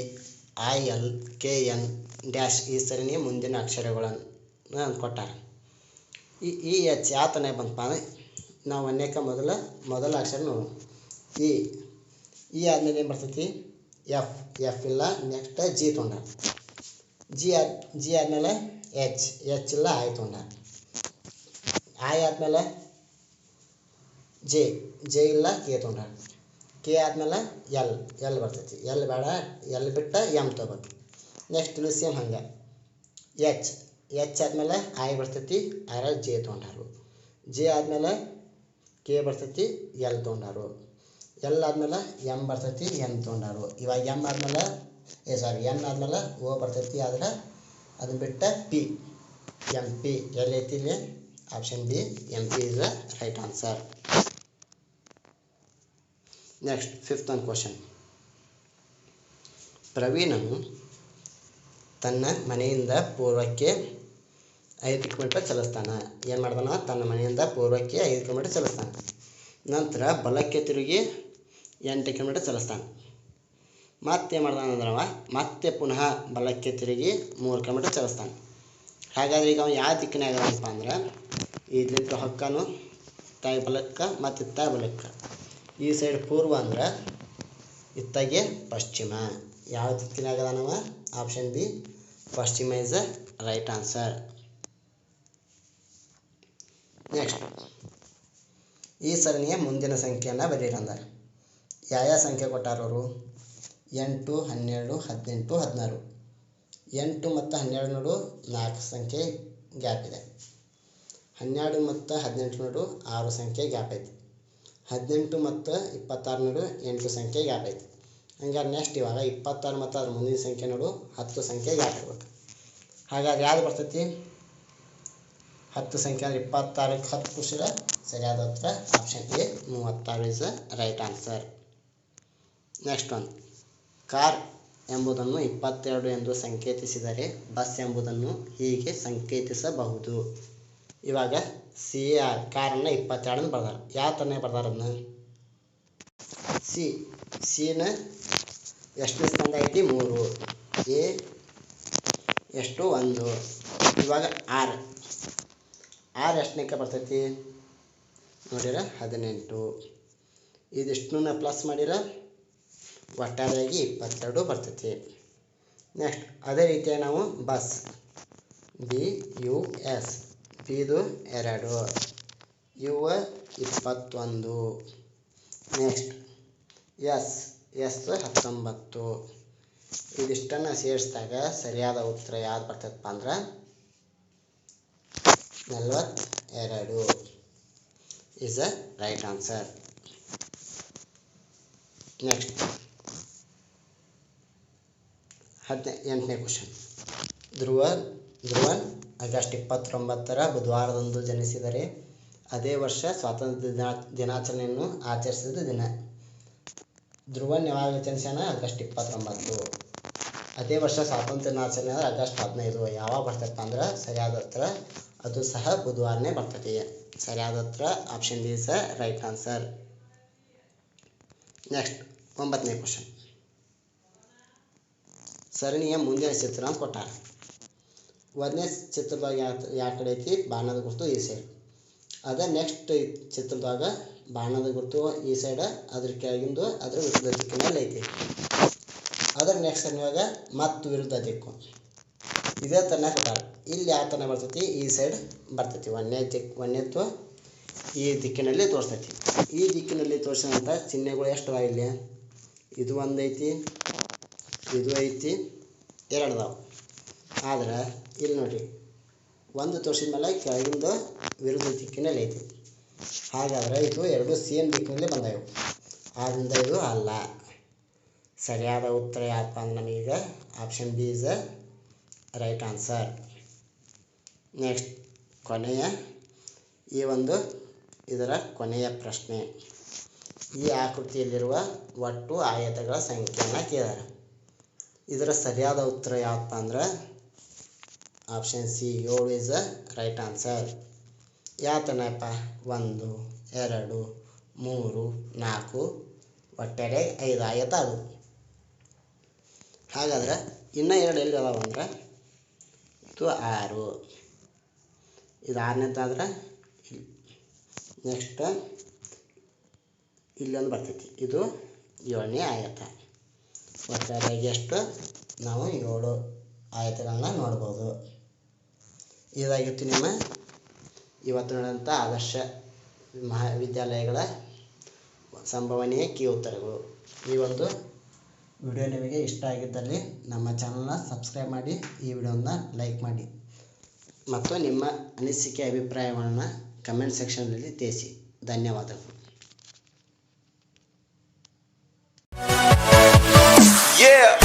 I L K N dash ಈ ಸರಣಿಯ ಮುಂದಿನ ಅಕ್ಷರಗಳನ್ನು ಕೊಟ್ಟಾರ. ಈ ಎಚ್ ಯಾವ ತನ ಬಂತಪ್ಪ ಅಂದರೆ ನಾವು ಅನೇಕ ಮೊದಲ ಅಕ್ಷರ ನೋಡೋಣ. ಈ ಆದಮೇಲೆ ಏನು ಬರ್ತೈತಿ? ಎಫ್ ಇಲ್ಲ. ನೆಕ್ಸ್ಟ್ ಜಿ ತೊಗೊಂಡ, ಜಿ ಆದಮೇಲೆ ಎಚ್ ಇಲ್ಲ, ಐ ತೊಗೊಂಡ. ಐ ಆದಮೇಲೆ ಜೆ ಇಲ್ಲ, ಕೆ ತೊಗೊಂಡ. ಕೆ ಆದಮೇಲೆ ಎಲ್ ಬರ್ತೈತಿ. ಎಲ್ ಬೇಡ, ಎಲ್ ಬಿಟ್ಟು ಎಮ್ ತೊಗೋಬೇಕು. ನೆಕ್ಸ್ಟ್ ಇಲ್ಲಿ ಸೇಮ್ ಹಂಗೆ ಎಚ್ ಆದಮೇಲೆ ಐ ಬರ್ತೈತಿ, ಆರ ಜೆ ತೊಗೊಂಡಾರು. ಜೆ ಆದಮೇಲೆ ಕೆ ಬರ್ತೈತಿ, ಎಲ್ ತೊಗೊಂಡಾರು. ಎಲ್ ಆದಮೇಲೆ ಎಮ್ ಬರ್ತೈತಿ, ಎನ್ ತೊಗೊಂಡಾರು. ಇವಾಗ ಎನ್ ಆದಮೇಲೆ ಓ ಬರ್ತೈತಿ, ಆದ್ರೆ ಅದನ್ನ ಬಿಟ್ಟು ಎಮ್ ಪಿ ಎಲ್ಲೈತಿ ಇಲ್ಲಿ? Option B M P is right answer. Next 5th question, ಪ್ರವೀಣನು ತನ್ನ ಮನೆಯಿಂದ ಪೂರ್ವಕ್ಕೆ 5 ಕಿಲೋಮೀಟರ್ ಚಲಿಸ್ತಾನೆ. ಏನು ಮಾಡ್ತಾನೆ? ತನ್ನ ಮನೆಯಿಂದ ಪೂರ್ವಕ್ಕೆ 5 ಕಿಲೋಮೀಟರ್ ಚಲಿಸ್ತಾನೆ. ನಂತರ ಬಲಕ್ಕೆ ತಿರುಗಿ 8 ಕಿಲೋಮೀಟರ್ ಚಲಿಸ್ತಾನೆ. ಮತ್ತೆ ಮಾಡ್ತಾನೆ ಅಂದ್ರೆ ಮತ್ತೆ ಪುನಃ ಬಲಕ್ಕೆ ತಿರುಗಿ 3 ಕಿಲೋಮೀಟರ್ ಚಲಿಸ್ತಾನೆ. ಹಾಗಾದ್ರೆ ಈಗ ಯಾವ ದಿಕ್ಕಿನಾಗ ಅದಪ್ಪ ಅಂದ್ರೆ ಇಲ್ಲಿಂದ ಹೊಕ್ಕನು ತಾಯಿ ಬಲಕ್ಕೆ ಮತ್ತು ಇತ್ತಾಗ ಬಲಕ್ಕೆ. ಈ ಸೈಡ್ ಪೂರ್ವ ಅಂದ್ರೆ ಇತ್ತಾಗೆ ಪಶ್ಚಿಮ. ಯಾವ ದಿಕ್ಕಿನಾಗ ಅದಾನವ? ಆಪ್ಷನ್ ಬಿ ಪಶ್ಚಿಮ ಇಸ್ ರೈಟ್ ಆನ್ಸರ್. ನೆಕ್ಸ್ಟ್, ಈ ಸರಣಿಯ ಮುಂದಿನ ಸಂಖ್ಯೆಯನ್ನು ಬರೀರಂದ. ಯಾವ ಸಂಖ್ಯೆ ಕೊಟ್ಟಾರವರು? 8 12 18 16. 8 ಮತ್ತು 12 ನಡು 4 ಸಂಖ್ಯೆ ಗ್ಯಾಪ್ ಇದೆ. 12 ಮತ್ತು 18 ನಡು 6 ಸಂಖ್ಯೆ ಗ್ಯಾಪ್ ಐತಿ. 18 ಮತ್ತು 26 ನಡು 8 ಸಂಖ್ಯೆ ಗ್ಯಾಪ್ ಐತಿ. ಹಂಗಾರೆ ನೆಕ್ಸ್ಟ್ ಇವಾಗ 26 ಮತ್ತು ಅದ್ರ ಮುಂದಿನ ಸಂಖ್ಯೆ ನಡು 10 ಸಂಖ್ಯೆ ಗ್ಯಾಪ್ ಇರ್ಬೇಕು. ಹಾಗಾದ್ರೆ ಯಾವ್ದು ಬರ್ತೈತಿ? 10 ಸಂಖ್ಯೆ ಅಂದರೆ 26ಕ್ಕೆ 10 ಖುಷಿರ ಸರಿಯಾದ ಉತ್ತರ option A 36 is right answer. Next one, car ಎಂಬುದನ್ನು 22 ಎಂದು ಸಂಕೇತಿಸಿದರೆ ಬಸ್ ಎಂಬುದನ್ನು ಹೀಗೆ ಸಂಕೇತಿಸಬಹುದು. ಇವಾಗ ಕಾರನ್ನು 22 ಬರ್ದಾರ. ಯಾವ ಥರನೇ ಬರ್ದಾರ ಅದನ್ನ? ಸಿನ ಎಷ್ಟನೇ ಸ್ಥಾನ ಐತಿ? 3. ಎ ಎಷ್ಟು? 1. ಇವಾಗ ಆರ್ ಎಷ್ಟನೇಕ ಬರ್ತೈತಿ? ನೋಡಿರ 18. ಇದಿಷ್ಟನ್ನ ಪ್ಲಸ್ ಮಾಡಿರ ಒಟ್ಟಾರೆಯಾಗಿ 22 ಬರ್ತೈತಿ. ನೆಕ್ಸ್ಟ್ ಅದೇ ರೀತಿಯಾಗಿ ನಾವು ಬಸ್ BUS ಬಿದು 2 ಯು 21. Next S 19. ಇದಿಷ್ಟನ್ನು ಸೇರಿಸಿದಾಗ ಸರಿಯಾದ ಉತ್ತರ ಯಾವ್ದು ಬರ್ತೈತಪ್ಪ ಅಂದ್ರೆ 42 is a right answer. Next 18ನೇ ಕ್ವಶನ್. ಧ್ರುವನ್ ಆಗಸ್ಟ್ 29 ಬುಧವಾರದಂದು ಜನಿಸಿದರೆ ಅದೇ ವರ್ಷ ಸ್ವಾತಂತ್ರ್ಯ ದಿನಾಚರಣೆಯನ್ನು ಆಚರಿಸಿದ ದಿನ. ಧ್ರುವನ್ ಯಾವಾಗ ಜನಿಸ್ಯಾನ? ಆಗಸ್ಟ್ 29. ಅದೇ ವರ್ಷ ಸ್ವಾತಂತ್ರ್ಯ ದಿನಾಚರಣೆ ಅಂದರೆ ಆಗಸ್ಟ್ 15. ಯಾವಾಗ ಬರ್ತೈತೆ ಅಂದ್ರೆ ಸರಿಯಾದ ಉತ್ತರ ಅದು ಸಹ ಬುಧವಾರನೇ ಬರ್ತೈತಿ. ಸರಿಯಾದ ಉತ್ತರ option B is right answer. Next 9ನೇ ಕ್ವಶನ್. ಸರಣಿಯ ಮುಂದಿನ ಚಿತ್ರ ಅಂತ ಕೊಟ್ಟಾರ. 1ನೇ ಚಿತ್ರದಾಗ ಯಾವ ಕಡೆ ಐತಿ? ಬಾಣದ ಗುರುತು ಈ ಸೈಡ್. ಅದೇ ನೆಕ್ಸ್ಟ್ ಚಿತ್ರದಾಗ ಬಾಣದ ಗುರುತು ಈ ಸೈಡ್, ಅದ್ರ ಕೆಳಗಿಂದು ಅದ್ರ ವಿರುದ್ಧ ದಿಕ್ಕಿನಲ್ಲಿ ಐತಿ. ಅದ್ರ ನೆಕ್ಸ್ಟ್ ಇವಾಗ ಮತ್ತು ವಿರುದ್ಧ ದಿಕ್ಕು ಇದೇ ಥರನೇ ಕೊಟ್ಟಾರ. ಇಲ್ಲಿ ಯಾವ ಥರ ಬರ್ತೈತಿ? ಈ ಸೈಡ್ ಬರ್ತೈತಿ. ಒಂದನೇದ್ದು ಈ ದಿಕ್ಕಿನಲ್ಲಿ ತೋರಿಸ್ತೈತಿ. ಈ ದಿಕ್ಕಿನಲ್ಲಿ ತೋರಿಸಿದಂಥ ಚಿಹ್ನೆಗಳು ಎಷ್ಟು ಅದಾವ ಇಲ್ಲಿ? ಇದು ಒಂದು ಐತಿ, ಇದು ಐತಿ, 2 ಅದಾವ. ಆದ್ರೆ ಇಲ್ಲಿ ನೋಡಿರಿ, ಒಂದು ತೋರಿಸಿದ ಮೇಲೆ ಕೆಳಗಿಂದ ವಿರುದ್ಧ ದಿಕ್ಕಿನಲ್ಲಿ ಐತಿ. ಹಾಗಾದರೆ ಇದು 2 ಸೇಮ್ ದಿಕ್ಕಿನಲ್ಲಿ ಬಂದವು. ಆದ್ದರಿಂದ ಇದು ಅಲ್ಲ. ಸರಿಯಾದ ಉತ್ತರ ಯಾವಪ್ಪ ಅಂದ್ರೆ ನಮಗೀಗ option B is right answer. Next ಕೊನೆಯ ಇದರ ಕೊನೆಯ ಪ್ರಶ್ನೆ. ಈ ಆಕೃತಿಯಲ್ಲಿರುವ ಒಟ್ಟು ಆಯತಗಳ ಸಂಖ್ಯೆಯನ್ನು ಕೇಳಿದ್ದಾರೆ. ಇದರ ಸರಿಯಾದ ಉತ್ತರ ಯಾವಪ್ಪ ಅಂದ್ರೆ option C 7 is right answer. ಯಾವ ಥರಪ್ಪ? 1 2 3 4 ಒಟ್ಟಾರೆ 5 ಆಯತ ಅದು. ಹಾಗಾದ್ರೆ ಇನ್ನೂ 2 ಎಲ್ಲಿ ಅದಾವ ಅಂದ್ರೆ ಇದು 6, ಇದು 6ನೇದಾದ್ರೆ ನೆಕ್ಸ್ಟ್ ಇಲ್ಲೊಂದು ಬರ್ತೈತಿ, ಇದು 7ನೇ ಆಯತ. ಒಟ್ಟಾರೆಯಾಗಿ ಎಷ್ಟು? ನಾವು 7 ಆಯತಗಳನ್ನ ನೋಡ್ಬೋದು. ಇದಾಗಿತ್ತು ನಿಮ್ಮ ಇವತ್ತು ನಡೆದಂಥ ಆದರ್ಶ ಮಹಾವಿದ್ಯಾಲಯಗಳ ಸಂಭವನೀಯ ಕೀ ಉತ್ತರಗಳು. ಈ ಒಂದು ವಿಡಿಯೋ ನಿಮಗೆ ಇಷ್ಟ ಆಗಿದ್ದಲ್ಲಿ ನಮ್ಮ ಚಾನಲ್ನ ಸಬ್ಸ್ಕ್ರೈಬ್ ಮಾಡಿ, ಈ ವಿಡಿಯೋನ ಲೈಕ್ ಮಾಡಿ ಮತ್ತು ನಿಮ್ಮ ಅನಿಸಿಕೆ ಅಭಿಪ್ರಾಯಗಳನ್ನು ಕಮೆಂಟ್ ಸೆಕ್ಷನ್ನಲ್ಲಿ ತಿಳಿಸಿ. ಧನ್ಯವಾದಗಳು. Yeah.